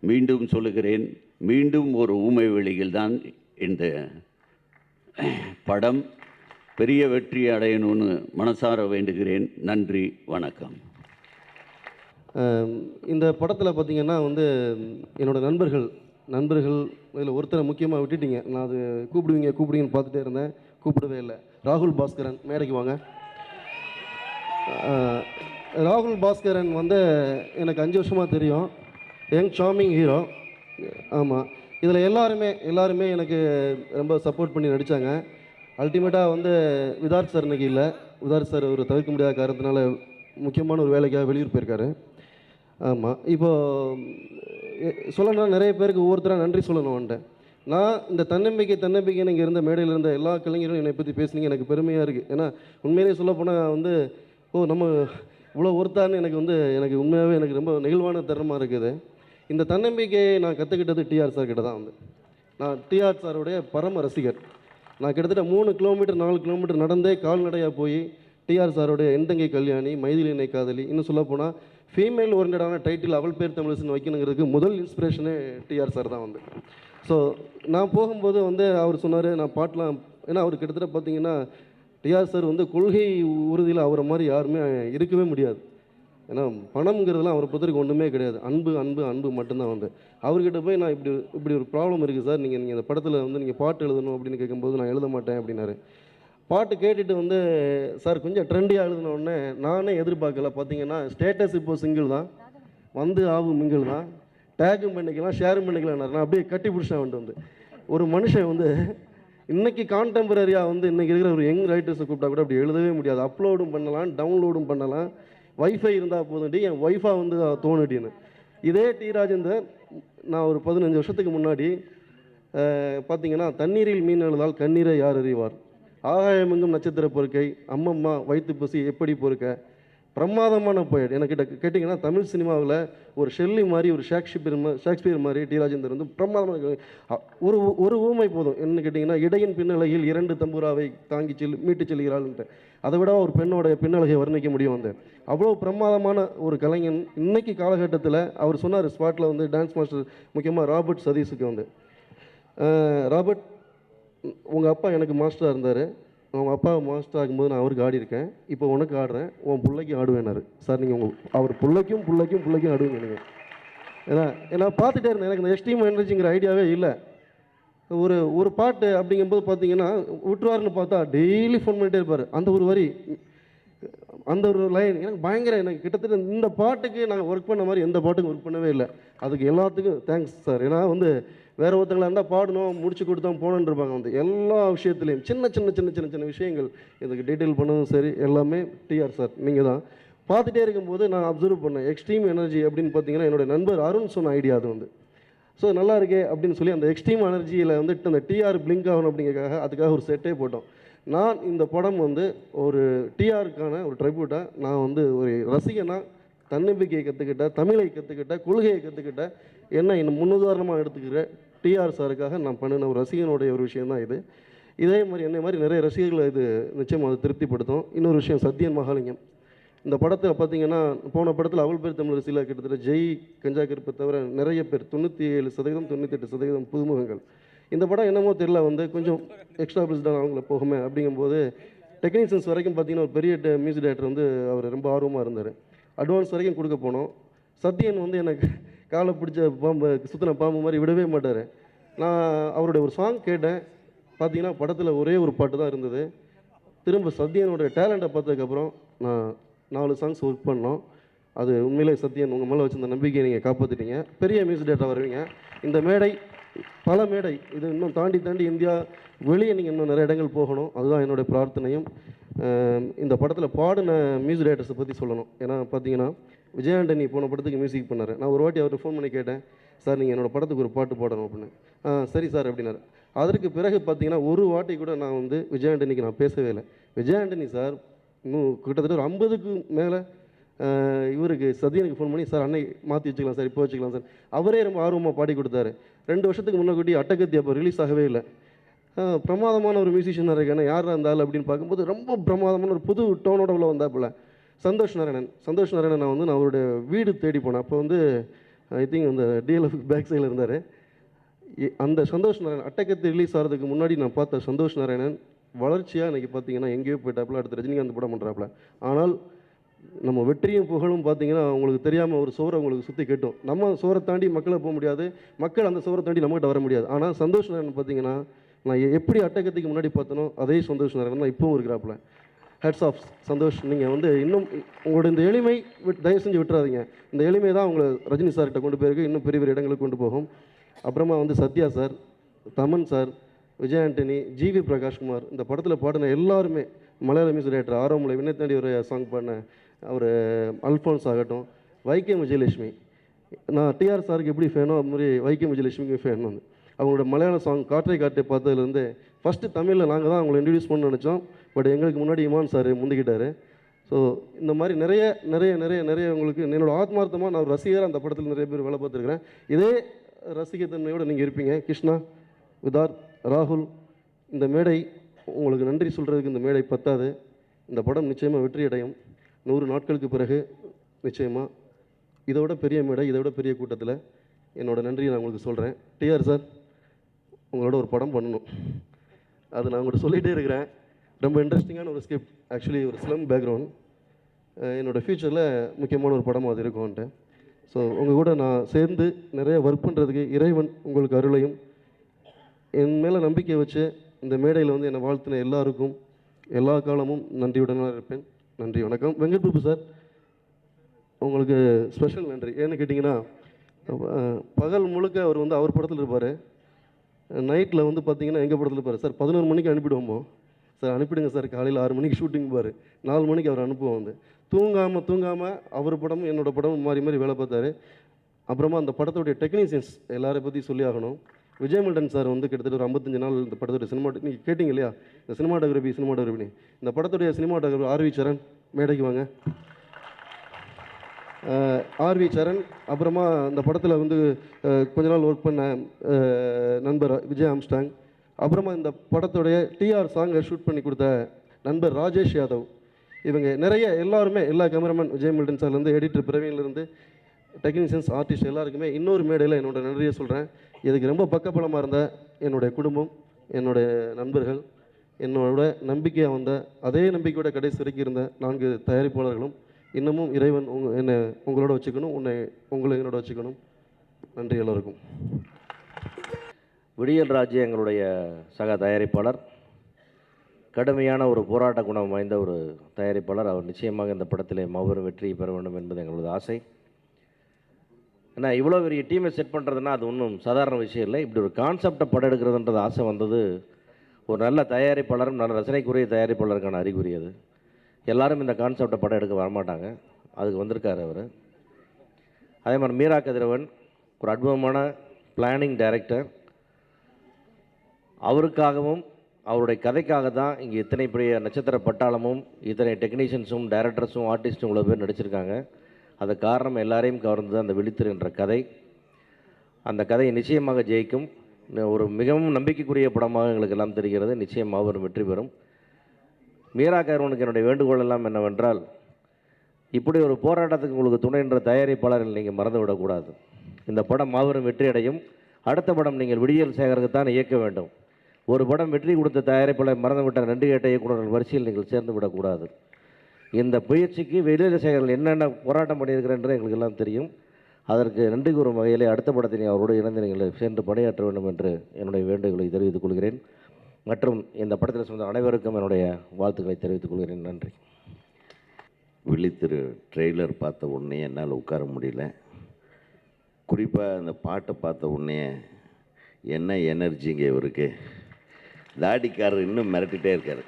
மீண்டும் சொல்லுகிறேன், மீண்டும் ஒரு ஊமை விழிகள் தான் இந்த படம் பெரிய வெற்றி அடையணும்னு மனசார வேண்டுகிறேன். நன்றி, வணக்கம். இந்த படத்தில் பார்த்திங்கன்னா வந்து என்னோடய நண்பர்கள் இதில் ஒருத்தரை முக்கியமாக விட்டுட்டீங்க. நான் அது கூப்பிடுவீங்கன்னு பார்த்துட்டே இருந்தேன், கூப்பிடவே இல்லை. ராகுல் பாஸ்கரன், மேடைக்கு வாங்க. ராகுல் பாஸ்கரன் வந்து எனக்கு 5 வருஷமாக தெரியும். Young charming hero. ஆமாம், இதில் எல்லாருமே எனக்கு ரொம்ப சப்போர்ட் பண்ணி நடித்தாங்க. அல்டிமேட்டாக வந்து விதார்த் சார் இன்றைக்கி இல்லை. விதார்த் சார் ஒரு தவிர்க்க முடியாத காரணத்தினால முக்கியமான ஒரு வேலைக்காக வெளியூர் போயிருக்காரு. ஆமாம், இப்போது சொல்லணும்னா நிறைய பேருக்கு ஒவ்வொருத்தராக நன்றி சொல்லணும் வந்துட்டேன். நான் இந்த தன்னம்பிக்கைன்னு இங்கே இருந்த மேடையில் இருந்த எல்லா கலைஞரும் என்னை பற்றி பேசுனீங்க, எனக்கு பெருமையாக இருக்குது. ஏன்னா உண்மையிலே சொல்லப்போனால் வந்து நம்ம இவ்வளோ ஒருத்தான்னு எனக்கு உண்மையாகவே எனக்கு ரொம்ப நெகிழ்வான தருணமாக இருக்குது. இந்த தன்னம்பிக்கையை நான் கற்றுக்கிட்டது டிஆர் சார் கிட்ட தான். நான் டிஆர் சாருடைய பரம ரசிகர். நான் கிட்டத்தட்ட 3 கிலோமீட்டர் 4 கிலோமீட்டர் நடந்தே கால்நடையாக போய் டிஆர் சாருடைய எந்தங்கை கல்யாணி, மைதிலி என்னை காதலி, இன்னும் சொல்லப்போனால் ஃபீமேல் ஓரியன்டான டைட்டில் அவள் பேர் தமிழ்ஸ்ன்னு வைக்கணுங்கிறதுக்கு முதல் இன்ஸ்பிரேஷனே டிஆர் சார் தான் ஸோ நான் போகும்போது அவர் சொன்னார், நான் பாட்டெலாம், ஏன்னா அவர் கிட்டத்தட்ட பார்த்தீங்கன்னா டிஆர் சார் கொள்கை உறுதியில் அவரை மாதிரி யாருமே இருக்கவே முடியாது. ஏன்னா பணம்ங்கிறதுலாம் அவரை பொறுத்தவரைக்கும் ஒன்றுமே கிடையாது. அன்பு மட்டும்தான். அவர்கிட்ட போய் நான் இப்படி ஒரு ப்ராப்ளம் இருக்குது சார், நீங்கள் இந்த படத்தில் நீங்கள் பாட்டு எழுதணும் அப்படின்னு கேட்கும்போது நான் எழுத மாட்டேன் அப்படின்னாரு. பாட்டு கேட்டுட்டு சார் கொஞ்சம் ட்ரெண்டியாக எழுதினோடனே நானே எதிர்பார்க்கல. பார்த்தீங்கன்னா ஸ்டேட்டஸ் இப்போ சிங்கிள் தான், ஆகும் மிங்கிள் தான், டேகும் பண்ணிக்கலாம், ஷேரும் பண்ணிக்கலாம். நான் அப்படியே கட்டி பிடிச்சேன். ஒரு மனுஷன் இன்றைக்கி கான்டெம்பரரியாக இன்றைக்கி இருக்கிற ஒரு யங் ரைட்டர்ஸை கூப்பிட்டா கூட அப்படி எழுதவே முடியாது. அப்லோடும் பண்ணலாம், டவுன்லோடும் பண்ணலாம், வைஃபை இருந்தால் போதும்டி, என் ஒய்ஃபாக தோணுடின்னு. இதே டி ராஜேந்தர் நான் ஒரு 15 வருஷத்துக்கு முன்னாடி பார்த்தீங்கன்னா தண்ணீரில் மீன் எழுதால் கண்ணீரை யார் அறிவார், ஆகாயமெங்கும் நட்சத்திர பொறுக்கை, அம்மம்மா வயிற்று பசி எப்படி பொறுக்க, பிரமாதமான போயட். எனக்கு கேட்டிங்கன்னா தமிழ் சினிமாவில் ஒரு ஷெல்லி மாதிரி, ஒரு ஷேக்ஸ்பியர் மாதிரி டி ராஜேந்தர் பிரமாதமான ஒரு ஊமை போதும். என்ன கேட்டிங்கன்னா, இடையின் பின்னலையில் 2 தம்புராவை தாங்கி மீட்டு செல்கிறாள்ன்ட்டு. அதை விட ஒரு பெண்ணோடைய பின்னலகை வர்ணிக்க முடியும். அவ்வளோ பிரமாதமான ஒரு கலைஞன். இன்றைக்கி காலகட்டத்தில் அவர் சொன்னார் ஸ்பாட்டில் டான்ஸ் மாஸ்டர் முக்கியமாக ராபர்ட் சதீஷுக்கு ராபர்ட், உங்கள் அப்பா எனக்கு மாஸ்டராக இருந்தார், அவங்க அப்பா மாஸ்டர் ஆகும்போது நான் அவருக்கு ஆடிருக்கேன், இப்போ உனக்கு ஆடுறேன், உன் பிள்ளைக்கும் ஆடுவேனாரு. சார் நீங்கள் அவர் பிள்ளைக்கும் ஆடுவீங்க நீங்கள். ஏன்னா பார்த்துட்டே இருந்தேன், எனக்கு இந்த எக்ஸ்ட்ரீம் எனர்ஜிங்கிற ஐடியாவே இல்லை. ஒரு பாட்டு அப்படிங்கும்போது பார்த்தீங்கன்னா விட்டுருவாருன்னு பார்த்தா டெய்லி ஃபோன் பண்ணிகிட்டே இருப்பார். அந்த ஒரு வரி அந்த ஒரு லைன் எனக்கு பயங்கர, எனக்கு கிட்டத்தட்ட இந்த பாட்டுக்கு நாங்கள் ஒர்க் பண்ண மாதிரி எந்த பாட்டுக்கும் ஒர்க் பண்ணவே இல்லை. அதுக்கு எல்லாத்துக்கும் தேங்க்ஸ் சார். ஏன்னா வந்து வேறு ஒருத்தங்களா இருந்தால் பாடணும், முடிச்சு கொடுத்தோம் போகணுன்னு இருப்பாங்க. வந்து எல்லா விஷயத்துலையும் சின்ன சின்ன சின்ன சின்ன சின்ன விஷயங்கள் இதுக்கு டீட்டெயில் பண்ணதும் சரி எல்லாமே டிஆர் சார் நீங்கள் தான். பார்த்துட்டே இருக்கும்போது நான் அப்சர்வ் பண்ணேன், எக்ஸ்ட்ரீம் எனர்ஜி அப்படின்னு பார்த்தீங்கன்னா என்னுடைய நண்பர் அருண் சொன்ன ஐடியா அது வந்து. ஸோ நல்லா இருக்கே அப்படின்னு சொல்லி அந்த எக்ஸ்ட்ரீம் எனர்ஜியில் வந்துட்டு அந்த டிஆர் பிளிங்க் ஆகணும் அப்படிங்கிறதுக்காக அதுக்காக ஒரு செட்டே போட்டோம். நான் இந்த படம் வந்து ஒரு டிஆருக்கான ஒரு ட்ரைபியூட்டாக நான் வந்து ஒரு ரசிகனாக தன்னம்பிக்கையை கற்றுக்கிட்ட, தமிழை கற்றுக்கிட்ட, கொள்கையை கற்றுக்கிட்ட, என்ன இன்னும் முன்னுதாரணமாக எடுத்துக்கிற டிஆர் சாருக்காக நான் பண்ணின ஒரு ரசிகனுடைய ஒரு விஷயந்தான் இது. இதே மாதிரி என்னை மாதிரி நிறைய ரசிகர்களை இது நிச்சயம் அதை திருப்திப்படுத்தும். இன்னொரு விஷயம், சத்யன் மகாலிங்கம் இந்த படத்தில் பார்த்தீங்கன்னா, போன படத்தில் அவள் பேர் தமிழரசியில் கிட்டத்தட்ட ஜெய் கஞ்சா கருப்பை தவிர நிறைய பேர் 97% 98% புதுமுகங்கள். இந்த படம் என்னமோ தெரியல வந்து கொஞ்சம் எக்ஸ்ட்ரா பில்ஸ்டாக அவங்கள போகுமே அப்படிங்கும்போது டெக்னீஷியன்ஸ் வரைக்கும் பார்த்தீங்கன்னா ஒரு பெரிய மியூசிக் டைரக்டர் வந்து அவர் ரொம்ப ஆர்வமாக இருந்தார். அட்வான்ஸ் வரைக்கும் கொடுக்க போனோம். சத்யன் வந்து எனக்கு காலை பிடிச்ச பாம்பு, சுற்றின பாம்பு மாதிரி விடவே மாட்டார். நான் அவருடைய ஒரு சாங் கேட்டேன். பார்த்தீங்கன்னா படத்தில் ஒரே ஒரு பாட்டு தான் இருந்தது. திரும்ப சத்யனுடைய டேலண்ட்டை பார்த்ததுக்கப்புறம் நான் 4 சாங்ஸ் ஒர்க் பண்ணோம். அது உண்மையிலே சத்யன் உங்கள் மேலே வச்சிருந்த நம்பிக்கையை நீங்கள் காப்பாற்றிட்டீங்க. பெரிய மியூசிக் டேரக்டர் வருவீங்க. இந்த மேடை பல மேடை இது இன்னும் தாண்டி தாண்டி இந்தியா வெளியே நீங்கள் இன்னும் நிறைய இடங்கள் போகணும். அதுதான் என்னுடைய பிரார்த்தனையும். இந்த படத்தில் பாடின மியூசிக் டைரக்டர்ஸை பற்றி சொல்லணும். ஏன்னா பார்த்தீங்கன்னா விஜயாண்டனி போன படத்துக்கு மியூசிக் பண்ணார். நான் ஒரு வாட்டி அவர்கிட்ட ஃபோன் பண்ணி கேட்டேன், சார் நீங்கள் என்னோடய படத்துக்கு ஒரு பாட்டு பாடணும் அப்படின்னு. சரி சார் அப்படின்னாரு. அதற்கு பிறகு பார்த்தீங்கன்னா ஒரு வாட்டி கூட நான் வந்து விஜயாண்டனிக்கு நான் பேசவே இல்லை. விஜயாண்டனி சார் இன்னும் கிட்டத்தட்ட ஒரு 50க்கு மேலே இவருக்கு சத்யனுக்கு ஃபோன் பண்ணி, சார் அன்னை மாற்றி வச்சுக்கலாம் சார், இப்போ வச்சுக்கலாம் சார். அவரே ரொம்ப ஆர்வமாக பாடி கொடுத்தாரு. 2 வருஷத்துக்கு முன்னாடி அட்டகத்தி அப்போ ரிலீஸ் ஆகவே இல்லை. பிரமாதமான ஒரு மியூசிஷியனாக இருக்கு. ஏன்னா யாராக இருந்தாலும் அப்படின்னு பார்க்கும்போது ரொம்ப பிரமாதமான ஒரு புது டோனோட உள்ள வந்தாப்புல சந்தோஷ் நாராயணன் நான் அவருடைய வீடு தேடி போனேன். அப்போ வந்து ஐ திங்க் அந்த டிஎல்எஃப் பேக் சைடில் இருந்தார். அந்த சந்தோஷ் நாராயணன் அட்டகத்தி ரிலீஸ் ஆகிறதுக்கு முன்னாடி நான் பார்த்த சந்தோஷ் நாராயணன் வளர்ச்சியாக இன்றைக்கி பார்த்தீங்கன்னா எங்கேயோ போயிட்டாப்புல. அடுத்து ரஜினிகாந்த் படம் பண்ணுறாப்புல. ஆனால் நம்ம வெற்றியும் புகழும் பார்த்தீங்கன்னா உங்களுக்கு தெரியாமல் ஒரு சோரை உங்களுக்கு சுற்றி கட்டும். நம்ம சோரை தாண்டி மக்களை போக முடியாது, மக்கள் அந்த சோரை தாண்டி நம்மகிட்ட வர முடியாது. ஆனால் சந்தோஷ் நாராயணன் பார்த்தீங்கன்னா நான் எப்படி அட்டகத்துக்கு முன்னாடி பார்த்தனோ அதே சந்தோஷ் நாராயணன் தான் இப்போவும் இருக்கிறாப்புல. Heads of Santhosh. நீங்கள் வந்து இன்னும் உங்களோட இந்த எளிமை தயவு செஞ்சு விட்டுறாதீங்க. இந்த எளிமை தான் உங்களை ரஜினி சார்கிட்ட கொண்டு போயிருக்கு, இன்னும் பெரிய பெரிய இடங்களுக்கு கொண்டு போகும். அப்புறமா வந்து Sathya sir, Thaman sir, Vijay Antony, GV Prakash Kumar, இந்த படத்தில் பாடின எல்லாருமே, மலையாள மியூசிக் டைரக்டர் ஆரோமலை விண்ணை தாண்டி ஒரு சாங் பாடின அவர் அல்ஃபோன்ஸ் ஆகட்டும், வைக்கம் விஜயலட்சுமி. நான் டிஆர் சாருக்கு எப்படி ஃபேனோ அது மாதிரி வைக்கம் விஜயலட்சுமிக்கு ஃபேன். வந்து அவங்களோட மலையாள சாங் காற்றை காட்டை பார்த்ததுலேருந்து ஃபஸ்ட்டு தமிழில் நாங்கள் தான் அவங்களை இன்ட்ரடியூஸ் பண்ண நினச்சோம். பட் எங்களுக்கு முன்னாடி இமான் சார் முந்திக்கிட்டார். ஸோ இந்த மாதிரி நிறைய நிறைய நிறைய நிறைய உங்களுக்கு என்னோடய ஆத்மார்த்தமாக நான் ஒரு ரசிகராக அந்த படத்தில் நிறைய பேர் வேலை பார்த்துருக்குறேன். இதே ரசிகத்தன்மையோடு நீங்கள் இருப்பீங்க. கிருஷ்ணா, விதார்த், ராகுல், இந்த மேடை உங்களுக்கு நன்றி சொல்கிறதுக்கு இந்த மேடை பத்தாது. இந்த படம் நிச்சயமாக வெற்றி அடையும். 100 நாட்களுக்கு பிறகு நிச்சயமாக இதோட பெரிய மேடை, இதோட பெரிய கூட்டத்தில் என்னோடய நன்றியை நான் உங்களுக்கு சொல்கிறேன். டிஆர் சார், உங்களோட ஒரு படம் பண்ணணும், அது நான் உங்கள்கிட்ட சொல்லிகிட்டே இருக்கிறேன். ரொம்ப இன்ட்ரெஸ்டிங்கான ஒரு ஸ்கிரிப்ட், ஆக்சுவலி ஒரு ஸ்லம் பேக்ரவுண்ட். என்னோடய ஃப்யூச்சரில் முக்கியமான ஒரு படம் அது இருக்கும்ன்ட்டு. ஸோ உங்கள் கூட நான் சேர்ந்து நிறைய ஒர்க் பண்ணுறதுக்கு இறைவன் உங்களுக்கு அருளையும், என் மேலே நம்பிக்கை வச்சு இந்த மேடையில் வந்து என்னை வாழ்த்தின எல்லாருக்கும் எல்லா காலமும் நன்றியுடன் இருப்பேன். நன்றி, வணக்கம். வெங்கட் பிரபு சார், உங்களுக்கு ஸ்பெஷல் நன்றி. ஏன்னு கேட்டிங்கன்னா, பகல் முழுக்க அவர் வந்து அவர் படத்தில் இருப்பார், நைட்டில் வந்து பார்த்தீங்கன்னா எங்கள் படத்தில் இருப்பார். சார் 11 மணிக்கு அனுப்பிடுவோமோ, சார் அனுப்பிடுங்க சார், காலையில் 6 மணிக்கு ஷூட்டிங் பார், 4 மணிக்கு அவர் அனுப்புவோம். வந்து தூங்காமல் அவர் படமும் என்னோடய படமும் மாறி மாறி வேலை பார்த்தாரு. அப்புறமா அந்த படத்துடைய டெக்னீஷியன்ஸ் எல்லாரை பற்றி சொல்லி ஆகணும். விஜயமில்டன் சார் வந்து கிட்டத்தட்ட ஒரு 55 நாள் இந்த படத்துடைய நீங்கள் கேட்டிங்க இல்லையா, இந்த சினிமாட்டோகிராஃபி இந்த படத்துடைய சினிமாட்டோகிராஃபி ஆர்வி சரண், மேடைக்கு வாங்க. ஆர்வி சரண். அப்புறமா இந்த படத்தில் வந்து கொஞ்ச நாள் ஒர்க் பண்ண நண்பர் விஜய் ஆம்ஸ்டாங். அப்புறமா இந்த படத்துடைய டிஆர் சாங்கை ஷூட் பண்ணி கொடுத்த நண்பர் ராஜேஷ் யாதவ். இவங்க நிறைய எல்லாருமே, எல்லா கேமராமேன் விஜய் மில்டன் சார்லேருந்து எடிட்டர் பிரவீன்லேருந்து டெக்னீஷியன்ஸ் ஆர்டிஸ்ட் எல்லாருக்குமே இன்னொரு மேடையில் என்னோடய நன்றியை சொல்கிறேன். இதுக்கு ரொம்ப பக்கபலமாக இருந்த என்னுடைய குடும்பம், என்னுடைய நண்பர்கள், என்னோட நம்பிக்கையாக வந்த அதே நம்பிக்கையோட கடைசி வரைக்கும் இருந்த 4 தயாரிப்பாளர்களும், இன்னமும் இறைவன் என்னை உங்களோட வச்சுக்கணும், உங்களை என்னோட வச்சுக்கணும். நன்றி எல்லோருக்கும். விடியல் ராஜ் எங்களுடைய சக தயாரிப்பாளர். கடுமையான ஒரு போராட்ட குணம் வாய்ந்த ஒரு தயாரிப்பாளர். அவர் நிச்சயமாக இந்த படத்திலே மாபெரும் வெற்றி பெற வேண்டும் என்பது எங்களது ஆசை. ஏன்னா இவ்வளோ பெரிய டீமை செட் பண்ணுறதுன்னா அது ஒன்றும் சாதாரண விஷயம் இல்லை. இப்படி ஒரு கான்செப்டை படம் எடுக்கிறதுன்றது ஆசை வந்தது ஒரு நல்ல தயாரிப்பாளரும் நல்ல ரசனைக்குரிய தயாரிப்பாளருக்கான அறிகுறி. அது எல்லாரும் இந்த கான்செப்டை படம் எடுக்க வரமாட்டாங்க, அதுக்கு வந்திருக்கார் அவர். அதே மாதிரி மீரா கதிரவன் ஒரு அற்புதமான பிளானிங் டைரக்டர். அவருக்காகவும் அவருடைய கதைக்காக தான் இங்கே இத்தனை பெரிய நட்சத்திர பட்டாளமும் இத்தனை டெக்னீஷியன்ஸும் டைரக்டர்ஸும் ஆர்டிஸ்ட்டும் இவ்வளோ பேர் நடிச்சிருக்காங்க. அது காரணம் எல்லாரையும் கவர்ந்தது அந்த விழித்திரு என்ற கதை. அந்த கதை நிச்சயமாக ஜெயிக்கும். ஒரு மிகவும் நம்பிக்கைக்குரிய படமாக எங்களுக்கு எல்லாம் தெரிகிறது. நிச்சயம் மாபெரும் வெற்றி பெறும். மீரா கதிரவனுக்கு என்னுடைய வேண்டுகோள் எல்லாம் என்னவென்றால், இப்படி ஒரு போராட்டத்துக்கு உங்களுக்கு துணை என்ற தயாரிப்பாளர்கள் நீங்கள் மறந்து விடக்கூடாது. இந்த படம் மாபெரும் வெற்றி அடையும். அடுத்த படம் நீங்கள் விடியல் சேகருக்கு தான் இயக்க வேண்டும். ஒரு படம் வெற்றி கொடுத்த தயாரிப்பாளர் மறந்துவிட்ட 2 கேட்ட இயக்குநர்கள் வரிசையில் நீங்கள் சேர்ந்து விடக்கூடாது. இந்த முயற்சிக்கு விடியல் சேகர்கள் என்னென்ன போராட்டம் பண்ணியிருக்கிறேன்றது எங்களுக்கு எல்லாம் தெரியும். அதற்கு நன்றி கூறும் வகையிலே அடுத்த படத்தினை அவரோடு இணைந்து நீங்கள் சேர்ந்து பணியாற்ற வேண்டும் என்று என்னுடைய வேண்டுகோளை தெரிவித்துக் கொள்கிறேன். மற்றும் இந்த படத்தில் சொந்த அனைவருக்கும் என்னுடைய வாழ்த்துக்களை தெரிவித்துக் கொள்கிறேன். நன்றி. விழித்திரு ட்ரெய்லர் பார்த்த உடனே என்னால் உட்கார முடியல. குறிப்பாக அந்த பாட்டை பார்த்த உடனே என்ன எனர்ஜிங்க இவருக்கு. தாடிக்காரர் இன்னும் மிரட்டிகிட்டே இருக்கார்.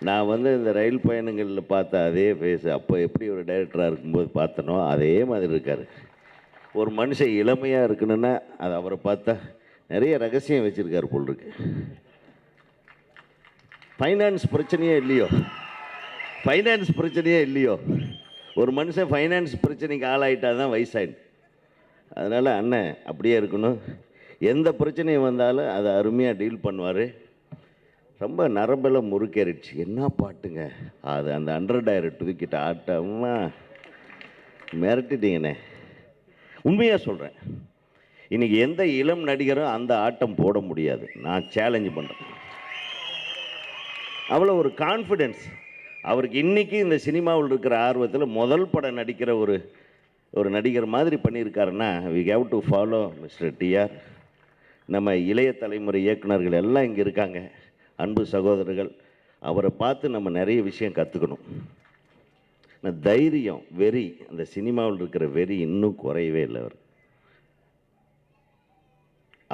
நான் இந்த ரயில் பயணங்களில் பார்த்த அதே ஃபேஸ் அப்போ எப்படி ஒரு டைரக்டராக இருக்கும்போது பார்த்தனோ அதே மாதிரி இருக்கார். ஒரு மனுஷன் இளமையாக இருக்கணுன்னா அது அவரை பார்த்தா நிறைய ரகசியம் வச்சுருக்கார் போல் இருக்கு. ஃபைனான்ஸ் பிரச்சனையே இல்லையோ ஒரு மனுஷன் ஃபைனான்ஸ் பிரச்சனைக்கு ஆளாயிட்டால் தான் வயசாயிடும். அதனால் அண்ணன் அப்படியே இருக்கணும். எந்த பிரச்சனையும் வந்தாலும் அதை அருமையாக டீல் பண்ணுவார். ரொம்ப நரம்பெல்லாம் முறுக்கேறிடுச்சு. என்ன பாட்டுங்க அது. அந்த 100 தூக்கிட்ட ஆட்டமா மிரட்டிட்டீங்கண்ணே. உண்மையாக சொல்கிறேன், இன்றைக்கி எந்த இளம் நடிகரும் அந்த ஆட்டம் போட முடியாது. நான் சேலஞ்சு பண்ணுறேன். அவ்வளோ ஒரு கான்ஃபிடென்ஸ் அவருக்கு. இன்றைக்கி இந்த சினிமாவில் இருக்கிற ஆர்வத்தில் முதல் படம் நடிக்கிற ஒரு நடிகர் மாதிரி பண்ணியிருக்காருன்னா we have to follow mister TR. நம்ம இளைய தலைமுறை இயக்குனர்கள் எல்லாம் இங்கே இருக்காங்க, அன்பு சகோதரர்கள். அவரை பார்த்து நம்ம நிறைய விஷயம் கற்றுக்கணும். தைரியம், வெறி, அந்த சினிமாவில் இருக்கிற வெறி இன்னும் குறையவே இல்லை.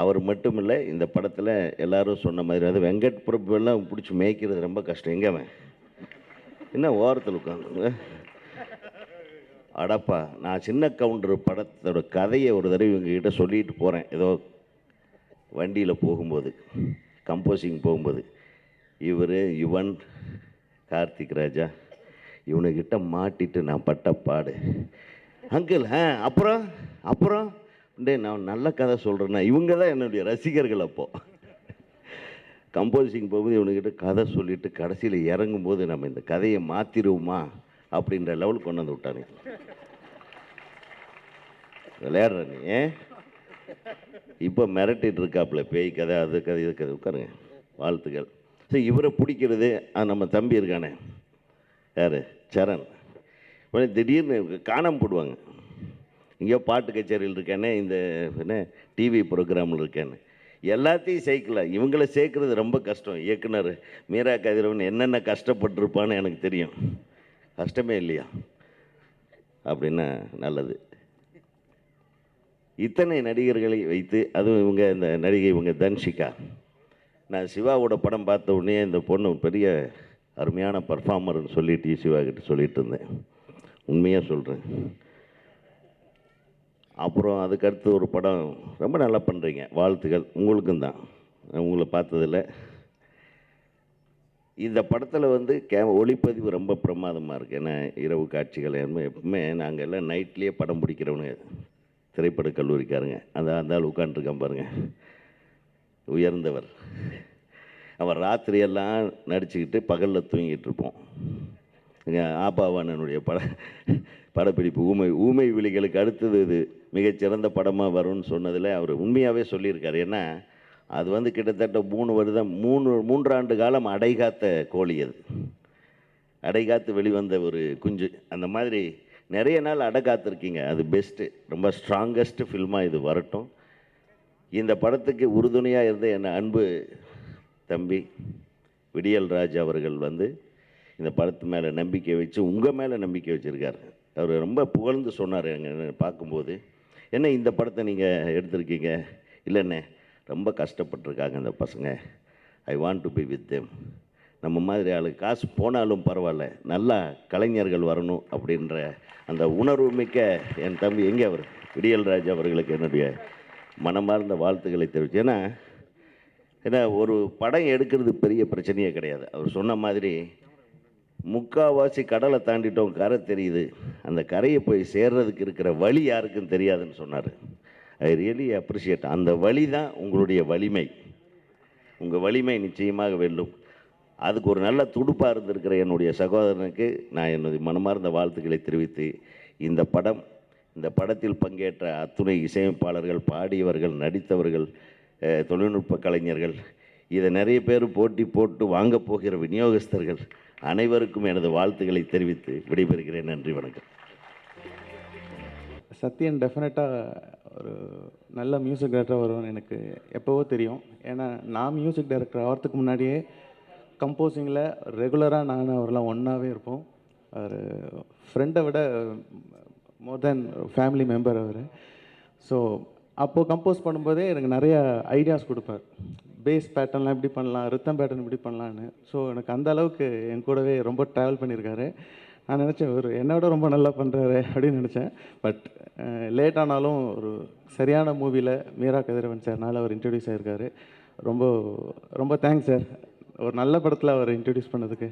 அவர் மட்டும் இல்லை, இந்த படத்தில் எல்லாரும் சொன்ன மாதிரி அது வெங்கட் பிரபு எல்லாம் பிடிச்சி மேய்க்கிறது ரொம்ப கஷ்டம். எங்கே அவன் என்ன ஓரத்தில் உட்காந்து அடப்பா. நான் சின்ன கவுண்டர் படத்தோட கதையை ஒரு தடவை இவங்ககிட்ட சொல்லிட்டு போகிறேன். ஏதோ வண்டியில் போகும்போது, கம்போசிங் போகும்போது, இவர் யுவன், கார்த்திக் ராஜா இவனுக்கிட்ட மாட்டிட்டு நான் பட்ட பாடு. அங்கிள் அப்புறம் நான் நல்ல கதை சொல்கிறேன்னா இவங்க தான் என்னுடைய ரசிகர்கள். அப்போது கம்போசிங் போகும்போது இவனுக்கிட்ட கதை சொல்லிவிட்டு கடைசியில் இறங்கும்போது நம்ம இந்த கதையை மாற்றிடுவோமா அப்படின்ற லெவலுக்கு கொண்டு வந்து விட்டானே. விளையாடுற நீ இப்போ மிரட்டிட்டு இருக்காப்புல. பேய் கதை, அது கதை, இது கதை. உட்காருங்க, வாழ்த்துக்கள். சரி, இவரை பிடிக்கிறது நம்ம தம்பி இருக்கானே, யார், சரண். திடீர்னு காணாமல் போடுவாங்க. இங்கேயோ பாட்டு கச்சேரியில் இருக்கேனே, இந்த என்ன டிவி ப்ரோக்ராமில் இருக்கேன்னு எல்லாத்தையும் சேர்க்கல. இவங்கள சேர்க்குறது ரொம்ப கஷ்டம். இயக்குனர் மீரா கதிரவன் என்னென்ன கஷ்டப்பட்டுருப்பான்னு எனக்கு தெரியும். கஷ்டமே இல்லையா அப்படின்னா நல்லது. இத்தனை நடிகர்களை வைத்து, அதுவும் இவங்க இந்த நடிகை இவங்க தன்ஷிகா. நான் சிவாவோட படம் பார்த்த உடனே இந்த பொண்ணு பெரிய அருமையான பர்ஃபார்மர்னு சொல்லிட்டு சிவா கிட்ட சொல்லிட்டு இருந்தேன். உண்மையாக சொல்கிறேன். அப்புறம் அதுக்கடுத்து ஒரு படம் ரொம்ப நல்லா பண்ணுறீங்க, வாழ்த்துக்கள். உங்களுக்கும் தான், உங்களை பார்த்ததில்ல. இந்த படத்தில் ஒளிப்பதிவு ரொம்ப பிரமாதமாக இருக்குது. ஏன்னா இரவு காட்சிகள் எப்பவுமே நாங்கள் எல்லாம் நைட்லேயே படம் பிடிக்கிறவனுங்க, திரைப்பட கல்லூரிக்காரங்க. அந்த ஆள் உட்காண்ட்ருக்கான் பாருங்கள், உயர்ந்தவர். அவர் ராத்திரியெல்லாம் நடிச்சுக்கிட்டு பகலில் தூங்கிட்டு இருப்போம். எங்கள் ஆபாவானனுடைய படப்பிடிப்பு ஊமை விழிகளுக்கு அடுத்தது இது மிகச்சிறந்த படமாக வரும்னு சொன்னதில் அவர் உண்மையாகவே சொல்லியிருக்கார். ஏன்னா அது கிட்டத்தட்ட 3 ஆண்டு காலம் அடைகாத்த கோழி. அது அடைகாத்து வெளிவந்த ஒரு குஞ்சு. அந்த மாதிரி நிறைய நாள் அடைகாத்துருக்கீங்க. அது பெஸ்ட்டு, ரொம்ப ஸ்ட்ராங்கஸ்ட்டு ஃபில்மாக இது வரட்டும். இந்த படத்துக்கு உறுதுணையாக இருந்த என் அன்பு தம்பி விடியல்ராஜ் அவர்கள் வந்து இந்த படத்து மேலே நம்பிக்கை வச்சு உங்கள் மேலே நம்பிக்கை வச்சுருக்காரு. அவர் ரொம்ப புகழ்ந்து சொன்னார் எங்கள் பார்க்கும்போது, என்ன இந்த படத்தை நீங்கள் எடுத்திருக்கீங்க, இல்லைண்ணே ரொம்ப கஷ்டப்பட்டிருக்காங்க இந்த பசங்க, I want to be with them, நம்ம மாதிரி ஆளுக்கு காசு போனாலும் பரவாயில்ல, நல்லா கலைஞர்கள் வரணும் அப்படின்ற அந்த உணர்வு மிக்க என் தம்பி எங்கே அவர் விடியல்ராஜ் அவர்களுக்கு என்னுடைய மனமார்ந்த வாழ்த்துக்களை தெரிவிச்சு. ஏன்னா ஒரு படம் எடுக்கிறது பெரிய பிரச்சனையே கிடையாது. அவர் சொன்ன மாதிரி முக்கால்வாசி கடலை தாண்டிட்டோம், கரை தெரியுது, அந்த கரையை போய் சேர்றதுக்கு இருக்கிற வழி யாருக்கும் தெரியாதுன்னு சொன்னார். I really appreciate. அந்த வழி தான் உங்களுடைய வலிமை. உங்கள் வலிமை நிச்சயமாக வெல்லும். அதுக்கு ஒரு நல்ல துடுப்பாக இருந்திருக்கிற என்னுடைய சகோதரனுக்கு நான் என்னுடைய மனமார்ந்த வாழ்த்துக்களை தெரிவித்து, இந்த படத்தில் பங்கேற்ற அத்துணை இசையமைப்பாளர்கள், பாடியவர்கள், நடித்தவர்கள், தொழில்நுட்ப கலைஞர்கள், இதை நிறைய பேர் போட்டி போட்டு வாங்க போகிற விநியோகஸ்தர்கள் அனைவருக்கும் எனது வாழ்த்துக்களை தெரிவித்து விடைபெறுகிறேன். நன்றி, வணக்கம். சத்யன் டெஃபினட்டாக ஒரு நல்ல மியூசிக் டைரக்டராக வருவான்னு எனக்கு எப்போவோ தெரியும். ஏன்னா நான் மியூசிக் டைரக்டர் ஆகிறதுக்கு முன்னாடியே கம்போசிங்கில் ரெகுலராக நான் அவரெல்லாம் ஒன்றாவே இருப்போம். அவர் ஃப்ரெண்டை விட மோர் தேன் ஃபேமிலி மெம்பர் அவர். ஸோ அப்போது கம்போஸ் பண்ணும்போதே எனக்கு நிறையா ஐடியாஸ் கொடுப்பார். பேஸ் பேட்டர்ன்லாம் எப்படி பண்ணலாம், ரித்தம் பேட்டர்ன் எப்படி பண்ணலான்னு. ஸோ எனக்கு அந்த அளவுக்கு என் கூடவே ரொம்ப ட்ராவல் பண்ணியிருக்காரு. நான் நினச்சேன் ஒரு என்னோட ரொம்ப நல்லா பண்ணுறாரு அப்படின்னு நினச்சேன். பட் லேட் ஆனாலும் ஒரு சரியான மூவியில் மீரா கதிரவன் சார்னால் அவர் இன்ட்ரடியூஸ் ஆகிருக்காரு. ரொம்ப ரொம்ப தேங்க்ஸ் சார், ஒரு நல்ல படத்தில் அவர் இன்ட்ரடியூஸ் பண்ணதுக்கு.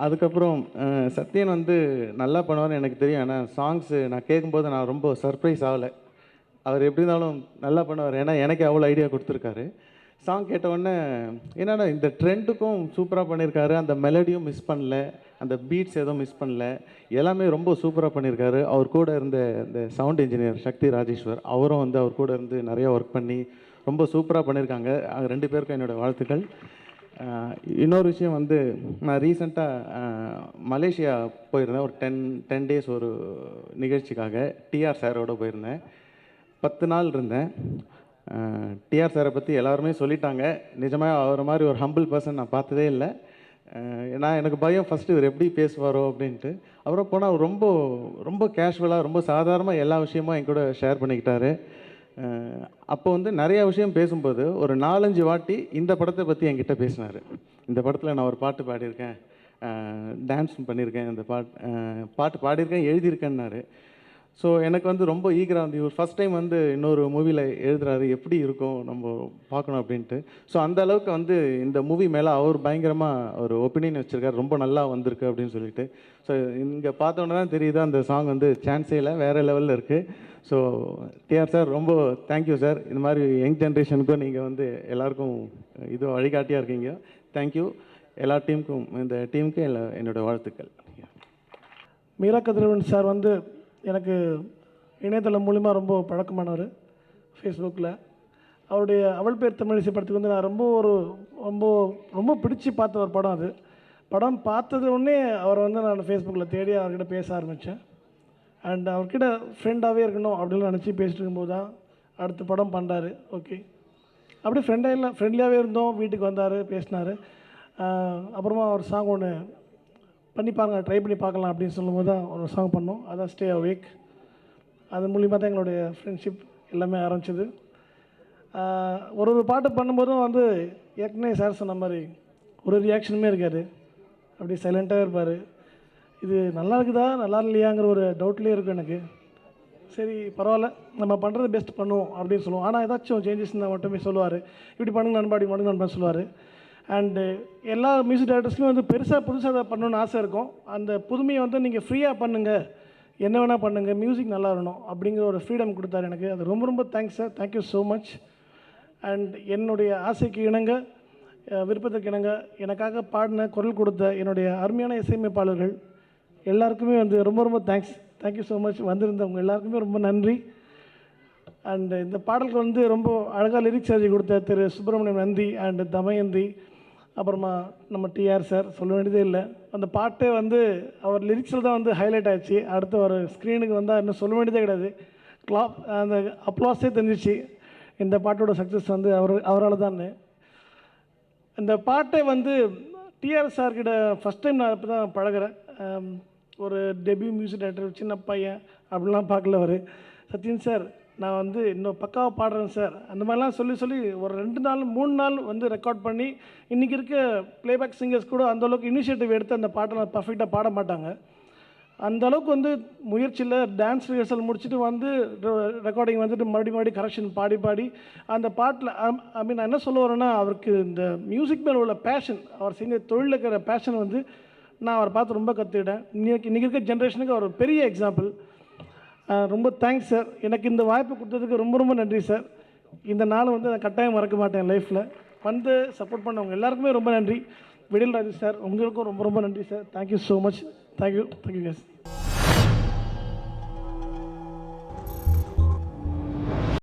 அதுக்கப்புறம் சத்யன் வந்து நல்லா பண்ணுவார்னு எனக்கு தெரியும். ஆனால் சாங்ஸு நான் கேட்கும்போது நான் ரொம்ப சர்ப்ரைஸ் ஆகலை. அவர் எப்படி இருந்தாலும் நல்லா பண்ணுவார், ஏன்னா எனக்கு அவ்வளோ ஐடியா கொடுத்துருக்காரு. சாங் கேட்டவுடனே என்னடா இந்த ட்ரெண்டுக்கும் சூப்பராக பண்ணியிருக்காரு, அந்த மெலடியும் மிஸ் பண்ணல, அந்த பீட்ஸ் எதுவும் மிஸ் பண்ணல, எல்லாமே ரொம்ப சூப்பராக பண்ணியிருக்காரு. அவர் கூட இருந்த இந்த சவுண்ட் இன்ஜினியர் சக்தி ராஜேஸ்வர், அவரும் வந்து அவர் கூட இருந்து நிறையா ஒர்க் பண்ணி ரொம்ப சூப்பராக பண்ணியிருக்காங்க. அவங்க 2 பேருக்கும் என்னோடய வாழ்த்துக்கள். இன்னொரு விஷயம் வந்து நான் ரீசெண்டாக மலேசியா போயிருந்தேன். ஒரு 10 டேஸ் ஒரு நிகழ்ச்சிக்காக டிஆர் சாரோடு போயிருந்தேன். 10 நாள் இருந்தேன். டிஆர் சாரை பற்றி எல்லாருமே சொல்லிட்டாங்க. நிஜமாக அவரை மாதிரி ஒரு ஹம்பிள் பர்சன் நான் பார்த்ததே இல்லை. நான் எனக்கு பயம் ஃபஸ்ட்டு இவர் எப்படி பேசுவாரோ அப்படின்ட்டு. அப்புறம் போனால் அவர் ரொம்ப ரொம்ப கேஷுவலாக ரொம்ப சாதாரணமாக எல்லா விஷயமும் என் கூட ஷேர் பண்ணிக்கிட்டாரு. அப்போ வந்து நிறையா விஷயம் பேசும்போது ஒரு 4-5 வாட்டி இந்த படத்தை பற்றி என்கிட்ட பேசினார். இந்த படத்தில் நான் ஒரு பாட்டு பாடியிருக்கேன், டான்ஸ் பண்ணியிருக்கேன், இந்த பாட்டு பாடியிருக்கேன், எழுதியிருக்கேன்னாரு. ஸோ எனக்கு வந்து ரொம்ப ஈகராக வந்து இவர் ஃபஸ்ட் டைம் வந்து இன்னொரு மூவியில் எழுதுறாரு, எப்படி இருக்கும் நம்ம பார்க்கணும் அப்படின்ட்டு. ஸோ அந்த அளவுக்கு வந்து இந்த மூவி மேலே அவர் பயங்கரமாக ஒரு ஒப்பீனியன் வச்சுருக்காரு, ரொம்ப நல்லா வந்திருக்கு அப்படின்னு சொல்லிட்டு. ஸோ இங்கே பார்த்தோன்னே தான் தெரியுது அந்த சாங் வந்து சான்ஸே இல்லை, வேறு லெவலில் இருக்குது. ஸோ டிஆர் சார் ரொம்ப தேங்க்யூ சார். இந்த மாதிரி யங் ஜென்ரேஷனுக்கும் நீங்கள் வந்து எல்லாருக்கும் இது வழிகாட்டியாக இருக்கீங்க. தேங்க்யூ. எல்லா டீமுக்கும், இந்த டீமுக்கும் என்னோடய வாழ்த்துக்கள். மீரா கதிரவன் சார் வந்து எனக்கு இணையதளம் மூலிமா ரொம்ப பழக்கமானவர். ஃபேஸ்புக்கில் அவருடைய அவள் பேர் தமிழிசை படத்துக்கு வந்து நான் ரொம்ப ரொம்ப பிடிச்சி பார்த்த ஒரு படம். அது படம் பார்த்தது உடனே அவரை வந்து நான் ஃபேஸ்புக்கில் தேடி அவர்கிட்ட பேச ஆரம்பித்தேன். அண்ட் அவர்கிட்ட ஃப்ரெண்டாகவே இருக்கணும் அப்படின்னு நினச்சி பேசிட்டு இருக்கும்போது தான் அடுத்த படம் பண்ணுறாரு. ஓகே, அப்படியே ஃப்ரெண்ட்லியாகவே இருந்தோம். வீட்டுக்கு வந்தார், பேசினார். அப்புறமா ஒரு சாங் ஒன்று பண்ணி பாருங்கள், ட்ரை பண்ணி பார்க்கலாம் அப்படின்னு சொல்லும்போது தான் ஒரு சாங் பண்ணோம். அதான் ஸ்டே அவேக். அது மூலிமா தான் எங்களுடைய ஃப்ரெண்ட்ஷிப் எல்லாமே ஆரம்பிச்சிது. ஒரு பாட்டு பண்ணும்போதும் வந்து ஏற்கனவே சார் சொன்ன மாதிரி ஒரு ரியாக்ஷனுமே இருக்காது, அப்படி சைலண்ட்டாக இருப்பார். இது நல்லா இருக்குதா நல்லா இல்லையாங்கிற ஒரு டவுட்லேயே இருக்கும் எனக்கு. சரி பரவாயில்ல, நம்ம பண்ணுறது பெஸ்ட் பண்ணுவோம் அப்படின்னு சொல்லுவோம். ஆனால் ஏதாச்சும் சேஞ்சஸ் இருந்தால் மட்டுமே சொல்லுவார், இப்படி பண்ணுங்க நண்பா, இப்படி பண்ணுங்க நண்பா சொல்லுவார். அண்டு எல்லா மியூசிக் டைரக்டர்ஸ்லையும் வந்து புதுசாக அதை பண்ணணுன்னு ஆசை இருக்கும். அந்த புதுமையை வந்து நீங்கள் ஃப்ரீயாக பண்ணுங்கள், என்ன வேணால் பண்ணுங்கள், மியூசிக் நல்லா வரணும் அப்படிங்கிற ஒரு ஃப்ரீடம் கொடுத்தாரு எனக்கு. அது ரொம்ப ரொம்ப thanks sir, thank you so much. And என்னுடைய ஆசைக்கு இணங்க, விருப்பத்துக்கு இணங்க எனக்காக பாடின, குரல் கொடுத்த என்னுடைய அருமையான இசையமைப்பாளர்கள் எல்லாருக்குமே வந்து ரொம்ப ரொம்ப தேங்க்ஸ், தேங்க்யூ ஸோ மச். வந்திருந்தவங்க எல்லாருக்குமே ரொம்ப நன்றி. அண்டு இந்த பாடலுக்கு வந்து ரொம்ப அழகாக லிரிக்ஸ் எழுதி கொடுத்த திரு சுப்பிரமணியம் நந்தி அண்டு தமயந்தி, அப்புறமா நம்ம டிஆர் சார், சொல்ல வேண்டியதே இல்லை. அந்த பாட்டே வந்து அவர் லிரிக்ஸில் தான் வந்து ஹைலைட் ஆச்சு. அடுத்து ஒரு ஸ்க்ரீனுக்கு வந்தால் இன்னும் சொல்ல வேண்டியதே கிடையாது. அந்த அப்ளாஸே தெரிஞ்சிச்சு. இந்த பாட்டோட சக்ஸஸ் வந்து அவரால் தான். இந்த பாட்டை வந்து டிஆர் சார்கிட்ட ஃபஸ்ட் டைம் நான் இப்போ தான் பழகிறேன். ஒரு டெபியூ மியூசிக் டைரக்டர், சின்ன பையன் அப்படிலாம் பார்க்கல அவர். சத்யன் சார், நான் வந்து இன்னும் பக்காவாக பாடுறேன் சார், அந்த மாதிரிலாம் சொல்லி ஒரு 2 நாள் 3 நாள் வந்து ரெக்கார்ட் பண்ணி, இன்றைக்கி இருக்க ப்ளேபேக் சிங்கர்ஸ் கூட அந்தளவுக்கு இனிஷியேட்டிவ் எடுத்து அந்த பாட்டெல்லாம் பர்ஃபெக்டாக பாட மாட்டாங்க. அந்த அளவுக்கு வந்து முயற்சியில் டான்ஸ் ரிஹர்சல் முடிச்சுட்டு வந்து ரெக்கார்டிங் வந்துட்டு மறுபடியும் கரெக்ஷன் பாடி அந்த பாட்டில் நான் என்ன சொல்ல வரேன்னா, அவருக்கு இந்த மியூசிக் மேலே உள்ள பேஷன், அவர் செஞ்ச தொழிலில் இருக்கிற பேஷன் வந்து நான் அவரை பார்த்து ரொம்ப கற்றுக்கிட்டேன். இன்றைக்கி இருக்க ஜென்ரேஷனுக்கு அவர் ஒரு பெரிய எக்ஸாம்பிள். ரொம்ப தேங்க்ஸ் சார், எனக்கு இந்த வாய்ப்பு கொடுத்ததுக்கு ரொம்ப நன்றி சார். இந்த நாள் வந்து நான் கட்டாயம் மறக்க மாட்டேன் லைஃப்பில். வந்து சப்போர்ட் பண்ணவங்க எல்லாருக்குமே ரொம்ப நன்றி. விடியல் ராஜு சார், உங்களுக்கும் ரொம்ப நன்றி sir. Thank you so much. Thank you case.